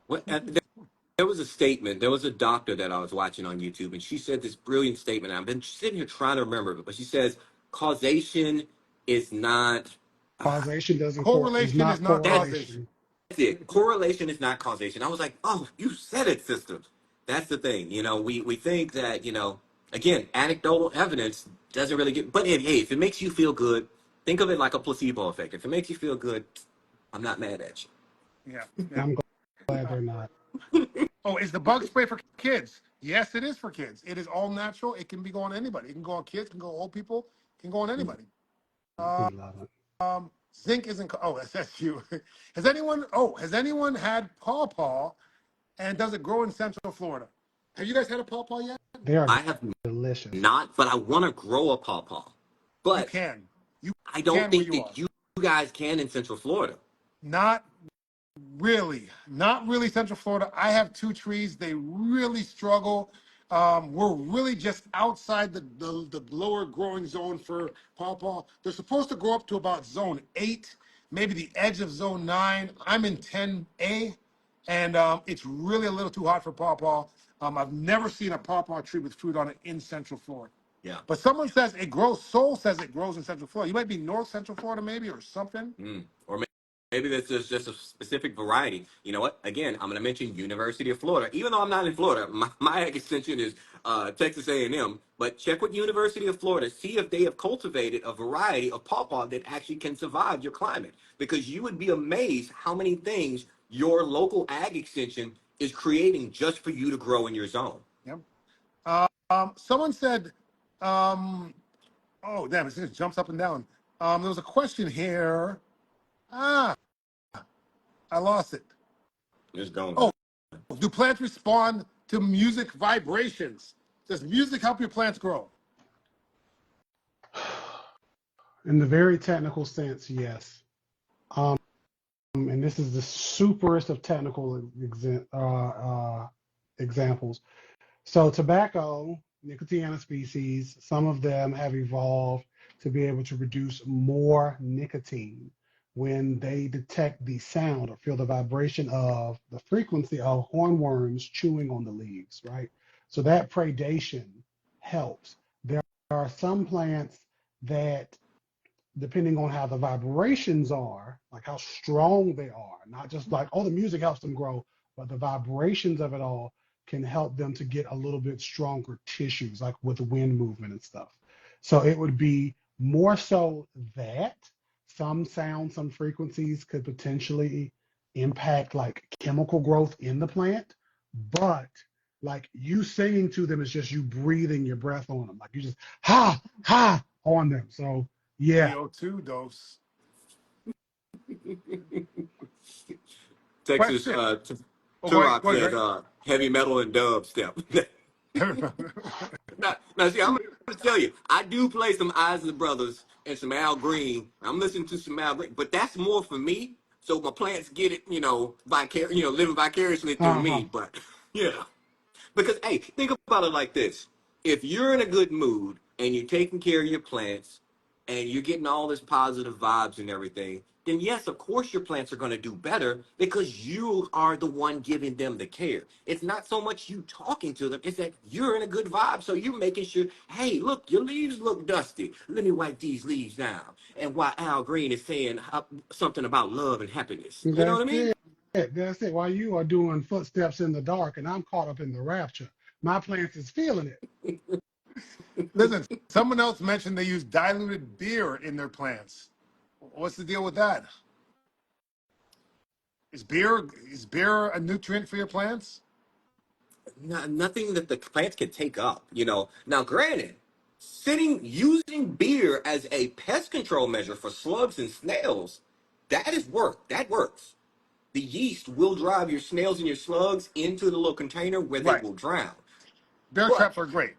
What, there was a statement. There was a doctor that I was watching on YouTube, and she said this brilliant statement. I've been sitting here trying to remember it, but she says causation is not. Causation is Correlation is not not That's causation. correlation. it. Correlation is not causation. I was like, oh, you said it, sister. That's the thing. We think that again, anecdotal evidence doesn't really get. But if it makes you feel good, think of it like a placebo effect. If it makes you feel good, I'm not mad at you. Yeah, And yeah. I'm glad they're not. Oh, is the bug spray for kids? Yes, it is for kids. It is all natural. It can be going on anybody. It can go on kids, can go on old people, can go on anybody. We love it. Zinc isn't. Oh, that's you. Has anyone had pawpaw, and does it grow in Central Florida? Have you guys had a pawpaw yet? They are I have delicious. not, but I want to grow a pawpaw. You But can. You I don't can where think you are. that you guys can in Central Florida. Not really, not really Central Florida. I have two trees. They really struggle. We're really just outside the lower growing zone for pawpaw. They're supposed to grow up to about zone 8, maybe the edge of zone 9. I'm in 10A, and it's really a little too hot for pawpaw. I've never seen a pawpaw tree with fruit on it in Central Florida. Yeah. But someone says it grows. Soul says it grows in Central Florida. You might be North Central Florida, maybe, or something. Or maybe that's just a specific variety. You know what? Again, I'm going to mention University of Florida. Even though I'm not in Florida, my extension is Texas A&M. But check with University of Florida. See if they have cultivated a variety of pawpaw that actually can survive your climate. Because you would be amazed how many things your local ag extension is creating just for you to grow in your zone. Yep. Someone said, oh, damn, it just jumps up and down. There was a question here. Ah, I lost it. It's gone. Oh, do plants respond to music vibrations? Does music help your plants grow? In the very technical sense, yes. And this is the superest of technical examples. So tobacco, Nicotiana species, some of them have evolved to be able to produce more nicotine when they detect the sound or feel the vibration of the frequency of hornworms chewing on the leaves, right? So that predation helps. There are some plants that, depending on how the vibrations are, like how strong they are, not just like, oh, the music helps them grow, but the vibrations of it all can help them to get a little bit stronger tissues, like with wind movement and stuff. So it would be more so that some sounds, some frequencies could potentially impact like chemical growth in the plant, but like you singing to them is just you breathing your breath on them, like you just ha ha on them. So yeah. CO2 dose. Texas Question. Oh, go ahead, Turok go said ahead, heavy metal and dubstep. Greg. Now, see, I'm gonna tell you, I do play some Isley Brothers and some Al Green. I'm listening to some Al Green, but that's more for me. So my plants get it, living vicariously through Uh-huh. me. But yeah, because hey, think about it like this: if you're in a good mood and you're taking care of your plants and you're getting all this positive vibes and everything, then yes, of course your plants are going to do better because you are the one giving them the care. It's not so much you talking to them; it's that you're in a good vibe, so you're making sure. Hey, look, your leaves look dusty. Let me wipe these leaves down. And while Al Green is saying something about love and happiness, you know what That's I mean? it. That's it. While you are doing footsteps in the dark and I'm caught up in the rapture, my plants is feeling it. Listen, someone else mentioned they use diluted beer in their plants. What's the deal with that? Is beer a nutrient for your plants? Nothing that the plants can take up. Now, granted, using beer as a pest control measure for slugs and snails, that is work. That works. The yeast will drive your snails and your slugs into the little container where they Right. will drown. Bear But, traps are great.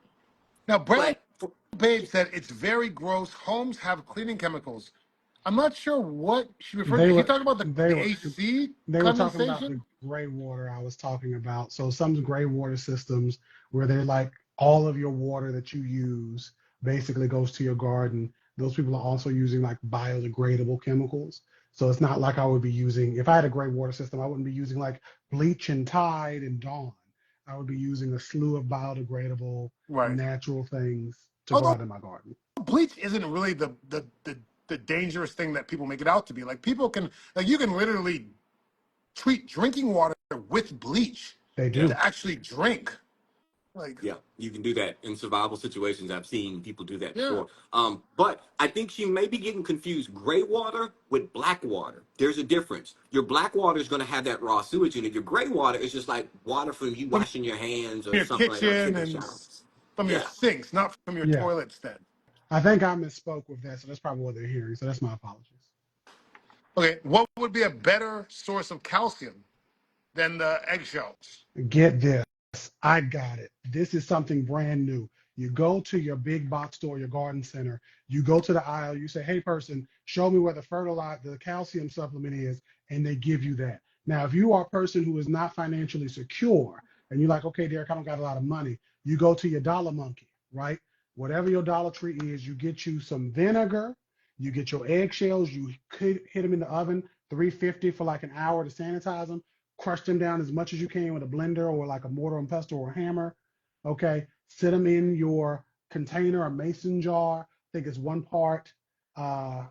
Now, Brown but Babe said it's very gross. Homes have cleaning chemicals. I'm not sure what she referred They to. She were talked about they the were AC they were talking about the condensation. gray water I was talking about. So some gray water systems where they're like all of your water that you use basically goes to your garden. Those people are also using like biodegradable chemicals. So it's not like I would be using, if I had a gray water system, I wouldn't be using like bleach and Tide and Dawn. I would be using a slew of biodegradable Right. natural things to go Although out in my garden. bleach isn't really the dangerous thing that people make it out to be. Like people can like you can literally treat drinking water with bleach They Yeah. do. to actually drink. Like Yeah, you can do that in survival situations. I've seen people do that yeah. before. But I think she may be getting confused gray water with black water. There's a difference. Your black water is going to have that raw sewage in it. Your gray water is just like water from you From washing your hands or your something like that, or kitchen taking a and shower. from your Yeah. sinks, not from your Yeah. toilets then. I think I misspoke with that, so that's probably what they're hearing. So that's my apologies. Okay, what would be a better source of calcium than the eggshells? Get this. I got it. This is something brand new. You go to your big box store, your garden center, you go to the aisle, you say, hey, person, show me where the calcium supplement is, and they give you that. Now, if you are a person who is not financially secure and you're like, okay, Derek, I don't got a lot of money, you go to your Dollar Monkey, right? Whatever your Dollar Tree is, you get you some vinegar, you get your eggshells, you could hit them in the oven, 350 for like an hour to sanitize them, crush them down as much as you can with a blender or like a mortar and pestle or a hammer. Okay, sit them in your container, a mason jar. I think it's 1 part uh,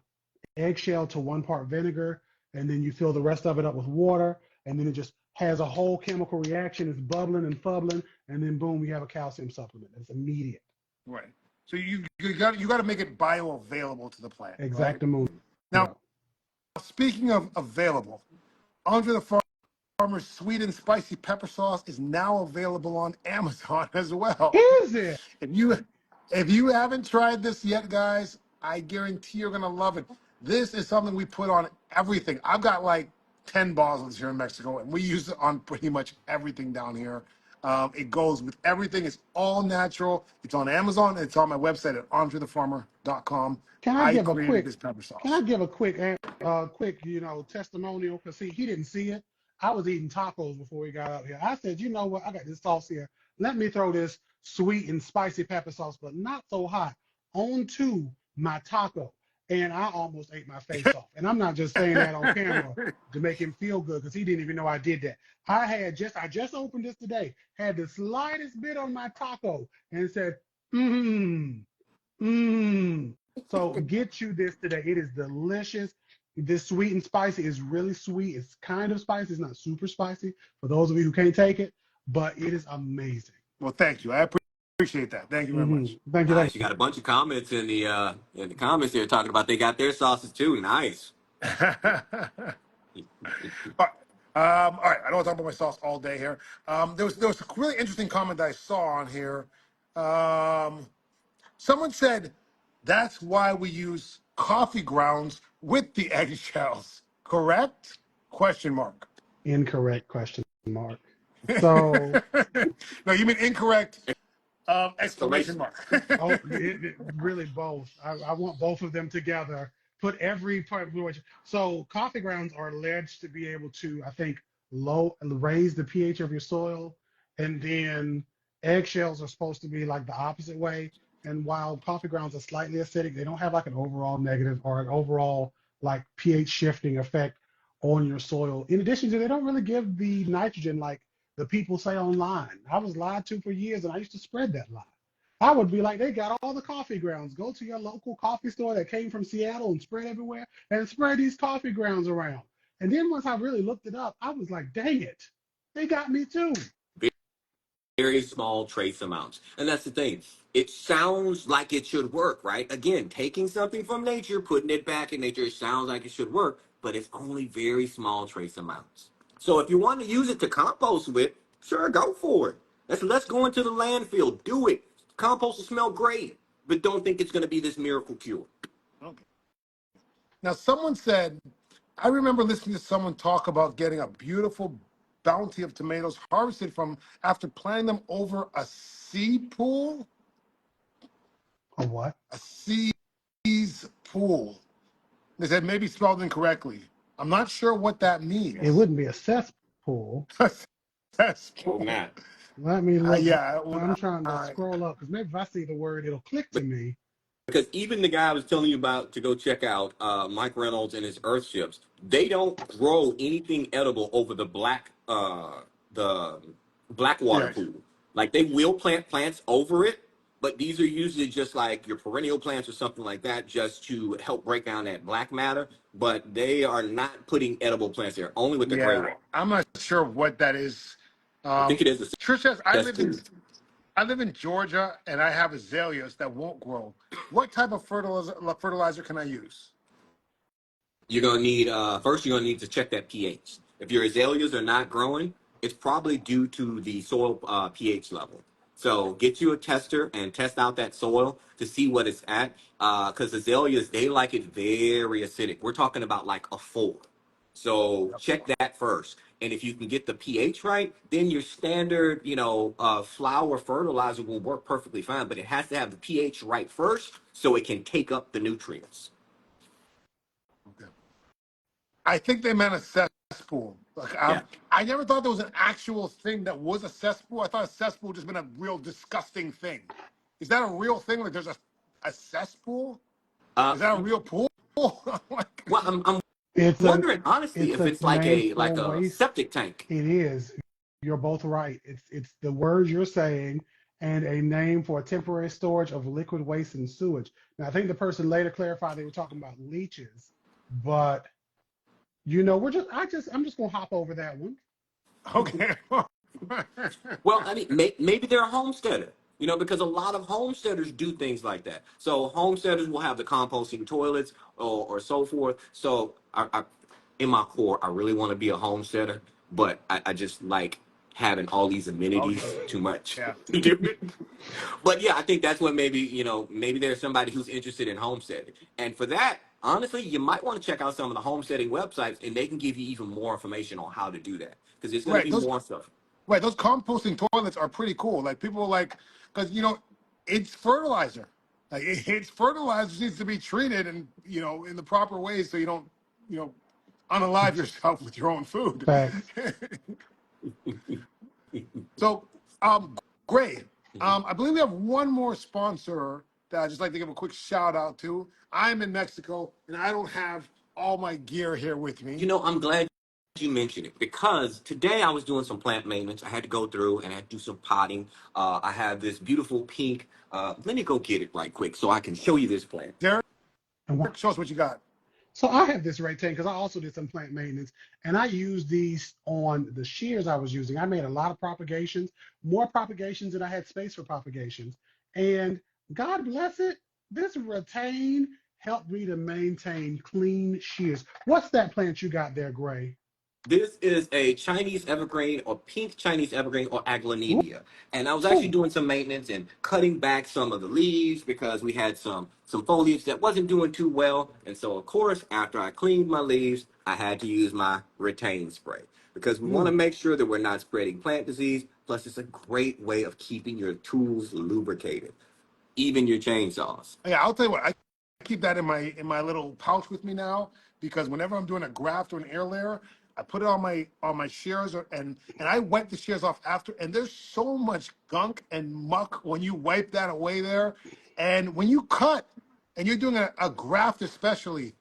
eggshell to 1 part vinegar, and then you fill the rest of it up with water, and then it just has a whole chemical reaction. It's bubbling and fubbling, and then boom, you have a calcium supplement. It's immediate. Right. So you got to make it bioavailability to the plant, right? Exactamundo. Now, speaking of available, Andre the Farmer's sweet and spicy pepper sauce is now available on Amazon as well. Is it? If you if you haven't tried this yet, guys, I guarantee you're gonna love it. This is something we put on everything. I've got like 10 bottles here in Mexico, and we use it on pretty much everything down here. It goes with everything. It's all natural. It's on Amazon. It's on my website at andrethefarmer.com. Can I I give a created quick? this pepper Can I sauce. give a quick, testimonial? Because he didn't see it. I was eating tacos before he got up here. I said, you know what? I got this sauce here. Let me throw this sweet and spicy pepper sauce, but not so hot, onto my taco, and I almost ate my face off. And I'm not just saying that on camera to make him feel good, because he didn't even know I did that. I just opened this today, had the slightest bit on my taco, and said, mmm. Mmm. So get you this today. It is delicious. This sweet and spicy is really sweet. It's kind of spicy. It's not super spicy for those of you who can't take it, but it is amazing. Well, thank you. I appreciate that. Thank you very Hmm. much. Thank you. Thank Nice. You got a bunch of comments in the comments there talking about they got their sauces too. Nice. All right. I don't want to talk about my sauce all day here. There was a really interesting comment that I saw on here. Um, Someone said that's why we use coffee grounds with the eggshells. Correct? Question mark. you. Incorrect question mark. So, No, you mean incorrect exclamation Exclamation. mark. oh, really both. I want both of them together. Put every part. So coffee grounds are alleged to be able to, I think, raise the pH of your soil, and then eggshells are supposed to be like the opposite way. And while coffee grounds are slightly acidic, they don't have like an overall negative or an overall like pH shifting effect on your soil. In addition to, they don't really give the nitrogen like the people say online. I was lied to for years, and I used to spread that lie. I would be like, they got all the coffee grounds. Go to your local coffee store that came from Seattle and spread everywhere and spread these coffee grounds around. And then once I really looked it up, I was like, dang it, they got me too. Very small trace amounts. And that's the thing. It sounds like it should work, right? Again, taking something from nature, putting it back in nature, it sounds like it should work, but it's only very small trace amounts. So if you want to use it to compost with, sure, go for it. Let's go into the landfill. Do it. Compost will smell great, but don't think it's going to be this miracle cure. Okay. Now, someone said, I remember listening to someone talk about getting a beautiful bounty of tomatoes harvested from after planting them over a seed pool. Or what? A seeds pool. They said maybe spelled incorrectly. I'm not sure what that It means. wouldn't be a cesspool. That's Oh, cool. man. Let me look. Yeah. I'm trying to Uh, scroll up because maybe if I see the word, it'll click to me. Because even the guy I was telling you about to go check out, Mike Reynolds and his Earthships, they don't grow anything edible over the black water yeah. pool. Like they will plant plants over it, but these are usually just like your perennial plants or something like that, just to help break down that black matter. But they are not putting edible plants there, only with the gray Yeah. water. I'm not sure what that is. I think Um, it is a Trish says cess too. I live in Georgia and I have azaleas that won't grow. What type of fertilizer can I use? You're gonna need first. You're gonna need to check that pH. If your azaleas are not growing, it's probably due to the soil pH level. So get you a tester and test out that soil to see what it's at. Because azaleas, they like it very acidic. We're talking about like a 4. So check that first. And if you can get the pH right, then your standard, flower fertilizer will work perfectly fine. But it has to have the pH right first so it can take up the nutrients. Okay. I think they meant a cesspool. Like Yeah. I never thought there was an actual thing that was a cesspool. I thought a cesspool just been a real disgusting thing. Is that a real thing? Like there's a cesspool? Uh, Is that a real pool? Like, well, I'm It's a wondering honestly it's if a it's like name a for waste. septic tank. It is. You're both right. It's the words you're saying and a name for a temporary storage of liquid waste and sewage. Now, I think the person later clarified they were talking about leaches, but I'm just gonna hop over that one. okay. Well, I mean, maybe they're a homesteader, because a lot of homesteaders do things like that. So homesteaders will have the composting toilets or so forth. So in my core, I really want to be a homesteader, but I just like having all these Okay. amenities too much Yeah. to do it. But yeah, I think that's what maybe there's somebody who's interested in homesteading. And for that, honestly, you might want to check out some of the homesteading websites and they can give you even more information on how to do that because there's going to Right. be Those more stuff. right. Those composting toilets are pretty cool. Like people are like, because it's fertilizer. Like it's fertilizer needs to be treated and in the proper way so you don't you know unalive yourself with your own food. Facts. So, great. I believe we have one more sponsor that I'd just like to give a quick shout out to. I'm in Mexico and I don't have all my gear here with me. I'm glad you mentioned it because today I was doing some plant maintenance. I had to go through and I had to do some potting. I have this beautiful pink. Let me go get it right quick so I can show you this plant. Derek, And show us what you got. so I have this rectangle because I also did some plant maintenance and I used these on the shears I was using. I made a lot of propagations, more propagations than I had space for propagations. And God bless it, this retain helped me to maintain clean shears. What's that plant you got there, Gray? This is a Chinese evergreen or pink Chinese evergreen or aglaonemia. And I was actually Ooh, doing some maintenance and cutting back some of the leaves because we had some foliage that wasn't doing too well. And so of course, after I cleaned my leaves, I had to use my retain spray because we want to mm, make sure that we're not spreading plant disease. Plus, it's a great way of keeping your tools lubricated, even your chainsaws. Yeah, I'll tell you what. I keep that in my little pouch with me now because whenever I'm doing a graft or an air layer, I put it on my shears and I wipe the shears off after. And there's so much gunk and muck when you wipe that away there. And when you cut and you're doing a graft especially,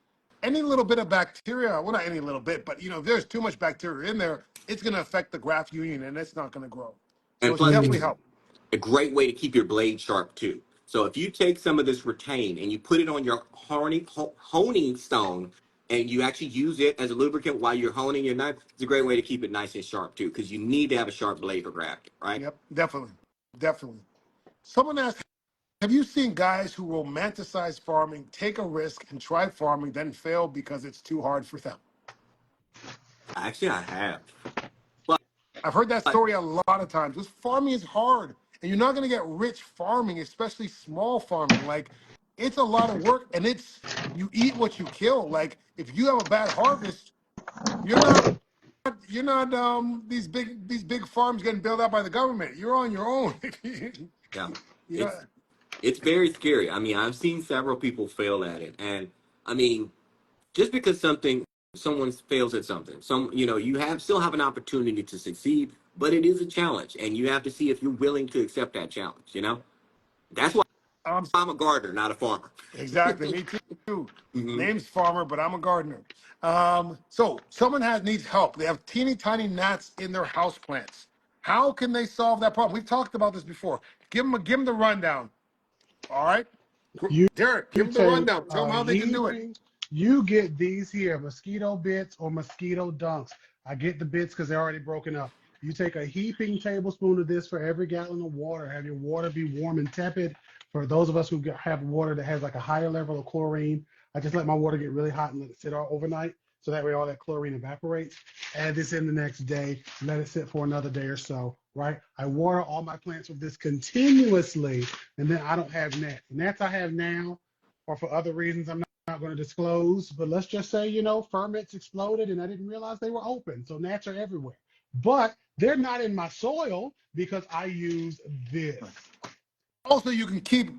any little bit of bacteria, well not any little bit, but if there's too much bacteria in there, it's gonna affect the graft union and it's not gonna grow. So And it's plus, definitely mm. help. a great way to keep your blade sharp too. So if you take some of this retain and you put it on your honing stone and you actually use it as a lubricant while you're honing your knife, it's a great way to keep it nice and sharp too because you need to have a sharp blade for grafting, right? Yep, definitely. Definitely. Someone asked, have you seen guys who romanticize farming, take a risk, and try farming, then fail because it's too hard for them? Actually, I have. But I've heard that story a lot of times. This farming is hard, and you're not going to get rich farming, especially small farming. Like, it's a lot of work, and you eat what you kill. Like, if you have a bad harvest, you're not these big farms getting built out by the government. You're on your own. yeah, you know, it's very scary. I mean, I've seen several people fail at it, and I mean, just because someone fails at something, you still have an opportunity to succeed, but it is a challenge, and you have to see if you're willing to accept that challenge. That's why Um, I'm a gardener, not a farmer. exactly. Me too. Hmm. Name's Farmer, but I'm a gardener. So someone needs help. They have teeny tiny gnats in their house plants. How can they solve that problem? We've talked about this before. Give them the rundown. All right, You, Derek, give you them the take rundown. Tell them a how they can do it. heaping, you get these here, mosquito bits or mosquito dunks. I get the bits because they're already broken up. You take a heaping tablespoon of this for every gallon of water. Have your water be warm and tepid. For those of us who have water that has like a higher level of chlorine, I just let my water get really hot and let it sit overnight. So that way all that chlorine evaporates. Add this in the next day, let it sit for another day or so, right? I water all my plants with this continuously, and then I don't have gnats. The gnats I have now are for other reasons I'm not going to disclose, but let's just say, ferments exploded and I didn't realize they were open. So gnats are everywhere. But they're not in my soil because I use this. Also, you can keep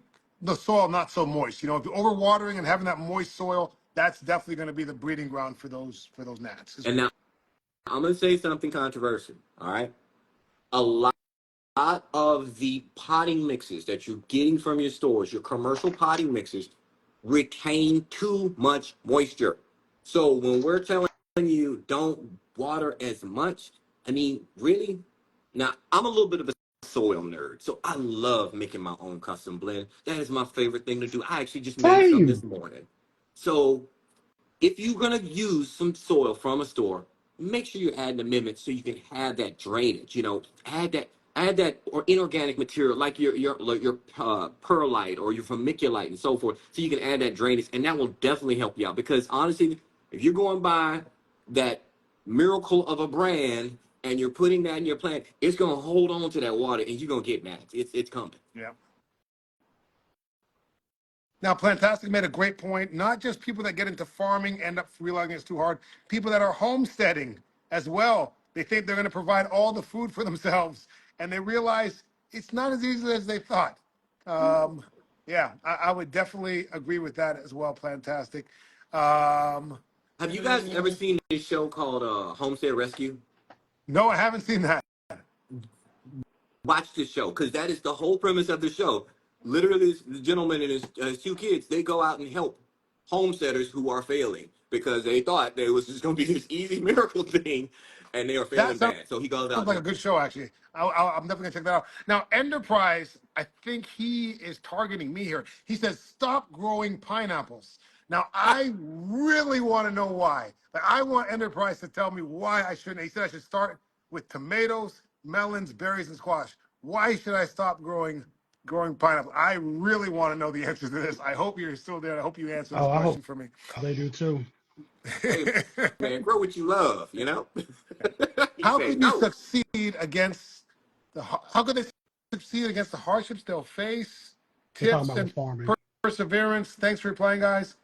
the soil not so moist. If you're overwatering and having that moist soil, that's definitely going to be the breeding ground for those gnats as And well. now I'm gonna say something controversial. All right, a lot of the potting mixes that you're getting from your stores, your commercial potting mixes, retain too much moisture. So when we're telling you don't water as much, I mean, really? Now, I'm a little bit of a soil nerd, so I love making my own custom blend. That is my favorite thing to do. I actually just made some Same. this morning. So if you're gonna use some soil from a store, make sure you're adding amendments so you can have that drainage. Add that or inorganic material like your perlite or your vermiculite and so forth, so you can add that drainage, and that will definitely help you out. Because honestly, if you're going by that miracle of a brand and you're putting that in your plant, it's gonna hold on to that water and you're gonna get gnats. It's coming. Yeah. Now, Plantastic made a great point. Not just people that get into farming end up realizing it's too hard. People that are homesteading as well. They think they're going to provide all the food for themselves, and they realize it's not as easy as they thought. Um, yeah, I would definitely agree with that as well, Plantastic. Um, Have you guys ever seen this show called Homestead Rescue? no, I haven't seen that. Watch this show because that is the whole premise of the show. Literally, the gentleman and his two kids, they go out and help homesteaders who are failing because they thought there was just going to be this easy miracle thing, and they are That failing sounds bad. So he goes out sounds and like a helps good them. show, actually. I'm definitely gonna check that out. Now, Enterprise, I think he is targeting me here. He says, "Stop growing pineapples." Now, I really want to know why. Like, I want Enterprise to tell me why I shouldn't. He said I should start with tomatoes, melons, berries, and squash. Why should I stop growing pineapple? I really want to know the answer to this. I hope you're still there. I hope you answer this Oh, I hope question for me. they do too. Hey, man, grow what you love, you know? He How said can you no. succeed against how could they succeed against the hardships they'll face? They're talking Tips about with and farming. perseverance. Thanks for replying, guys.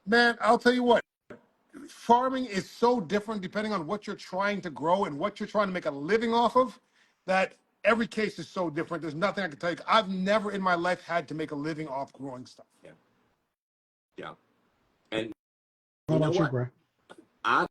Man, I'll tell you what, farming is so different depending on what you're trying to grow and what you're trying to make a living off of, that every case is so different. There's nothing I can tell you. I've never in my life had to make a living off growing stuff. Yeah, yeah. And What you know about you, what? Gray? I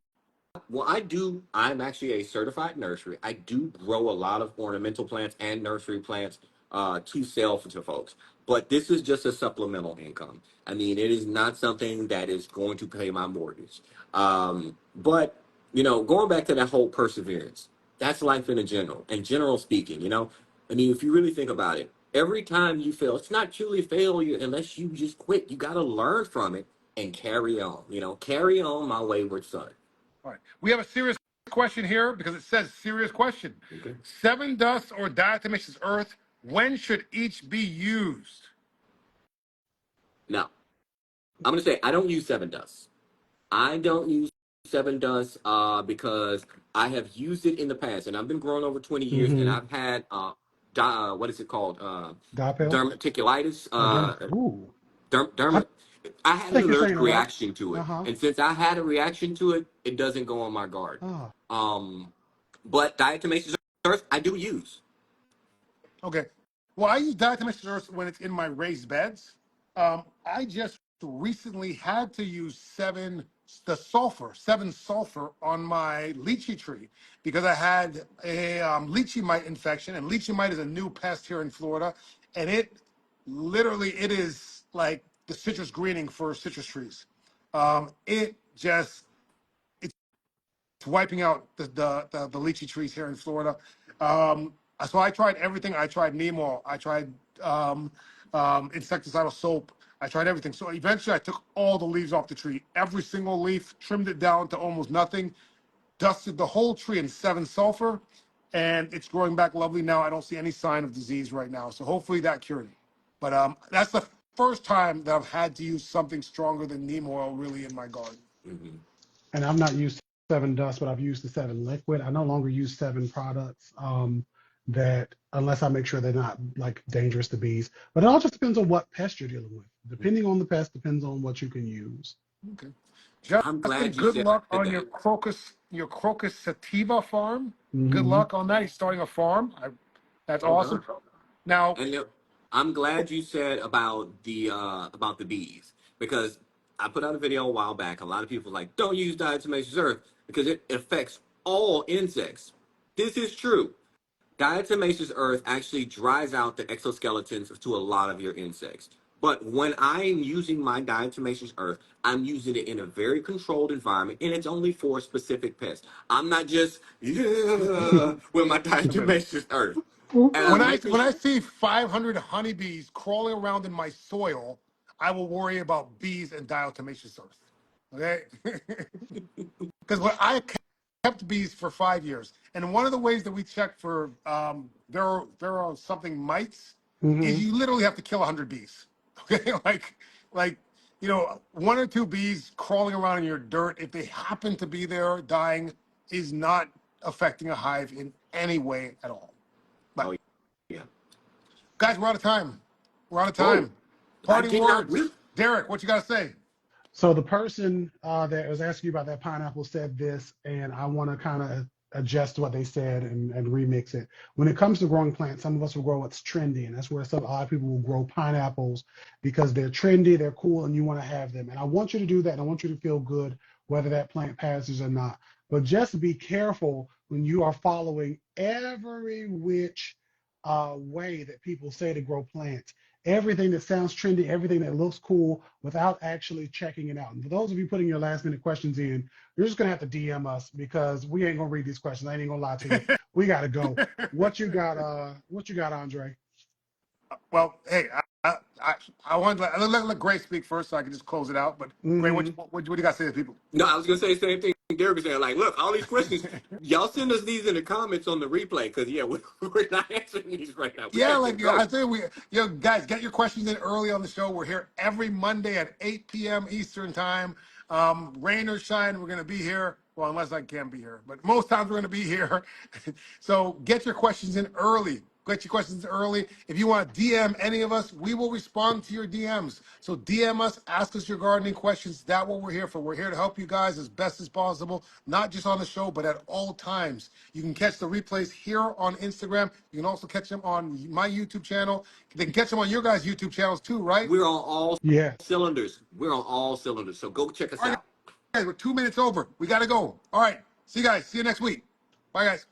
Well, I do. I'm actually a certified nursery. I do grow a lot of ornamental plants and nursery plants to sell to folks. But this is just a supplemental income. I mean, it is not something that is going to pay my mortgage. But going back to that whole perseverance, that's life in general speaking. I mean, if you really think about it, every time you fail, it's not truly a failure unless you just quit. You got to learn from it and carry on. Carry on, my wayward son. All right. We have a serious question here because it says serious question. Okay. Seven dust or diatomaceous earth, when should each be used? Now, I'm gonna say I don't use seven dust. I don't use seven dust because I have used it in the past, and I've been growing over 20 years, and Mm-hmm. I've had what is it called? Dipel? Dermaticulitis. Oh, ooh. I Derm. I had an think you're saying allergic it right. reaction to it, Uh-huh. and since I had a reaction to it, it doesn't go on my garden. Ah. Um, but diatomaceous earth I do use. Okay. Well, I use diatomaceous earth when it's in my raised beds. I just recently had to use seven the sulfur, 7-sulfur on my lychee tree because I had a lychee mite infection, and lychee mite is a new pest here in Florida, and it is like the citrus greening for citrus trees. It just it's wiping out the lychee trees here in Florida. Um, so I tried everything. I tried Nemo. I tried insecticidal soap. I tried everything. So eventually, I took all the leaves off the tree, every single leaf, trimmed it down to almost nothing, dusted the whole tree in 7-sulfur, and it's growing back lovely now. I don't see any sign of disease right now. So hopefully that cured it. But that's the first time that I've had to use something stronger than neem oil really in my garden. Mm-hmm. And I've not used 7 Dust, but I've used the 7 Liquid. I no longer use 7 products that unless I make sure they're not like dangerous to bees. But it all just depends on what pest you're dealing with. Depending on the pest, depends on what you can use. Okay. I'm Justin, glad you good said luck on that. your crocus sativa farm. Good Hmm. luck on that. He's starting a farm. That's Okay. awesome. Now, And I'm glad you said about the bees, because I put out a video a while back. A lot of people were like, don't use diatomaceous earth because it affects all insects. This is true. Diatomaceous earth actually dries out the exoskeletons to a lot of your insects. But when I'm using my diatomaceous earth, I'm using it in a very controlled environment, and it's only for specific pests. I'm not just with my diatomaceous earth, and when I'm I making when I sure. see 500 honeybees crawling around in my soil, I will worry about bees and diatomaceous earth. Okay, because what I kept bees for 5 years, and one of the ways that we check for there are something mites is Hmm. you literally have to kill 100 bees. Okay, like one or two bees crawling around in your dirt, if they happen to be there dying, is not affecting a hive in any way at all. But Oh yeah. guys, we're out of time. We're out of Oh, time. I Parting cannot wait. words, Derek. What you got to say? So the person that was asking you about that pineapple said this, and I want to kind of adjust what they said and remix it. When it comes to growing plants, some of us will grow what's trendy, and that's where a lot of people will grow pineapples because they're trendy, they're cool, and you want to have them. And I want you to do that, and I want you to feel good whether that plant passes or not. But just be careful when you are following every which way that people say to grow plants, everything that sounds trendy, everything that looks cool without actually checking it out. And for those of you putting your last minute questions in, you're just gonna have to DM us because we ain't gonna read these questions. I ain't gonna lie to you. We gotta go. What you got, Andre? Well, hey, I wanted to let Gray speak first so I can just close it out. But Gray, Mm-hmm. what do you got to say to people? No, I was gonna say the same thing Derek was saying. Like, look, all these questions, y'all send us these in the comments on the replay, because yeah, we're not answering these right now. We Yeah, gotta like get I going. think guys, get your questions in early on the show. We're here every Monday at 8 p.m. Eastern time. Rain or shine, we're gonna be here. Well, unless I can't be here, but most times we're gonna be here. So get your questions in early. Get your questions early. If you want to DM any of us, we will respond to your DMs. So DM us, ask us your gardening questions. That's what we're here for. We're here to help you guys as best as possible, not just on the show, but at all times. You can catch the replays here on Instagram. You can also catch them on my YouTube channel. They can catch them on your guys' YouTube channels too, right? We're on all Yeah. cylinders. We're on all cylinders. So go check us All right, out. guys, we're 2 minutes over. We got to go. All right. See you guys. See you next week. Bye, guys.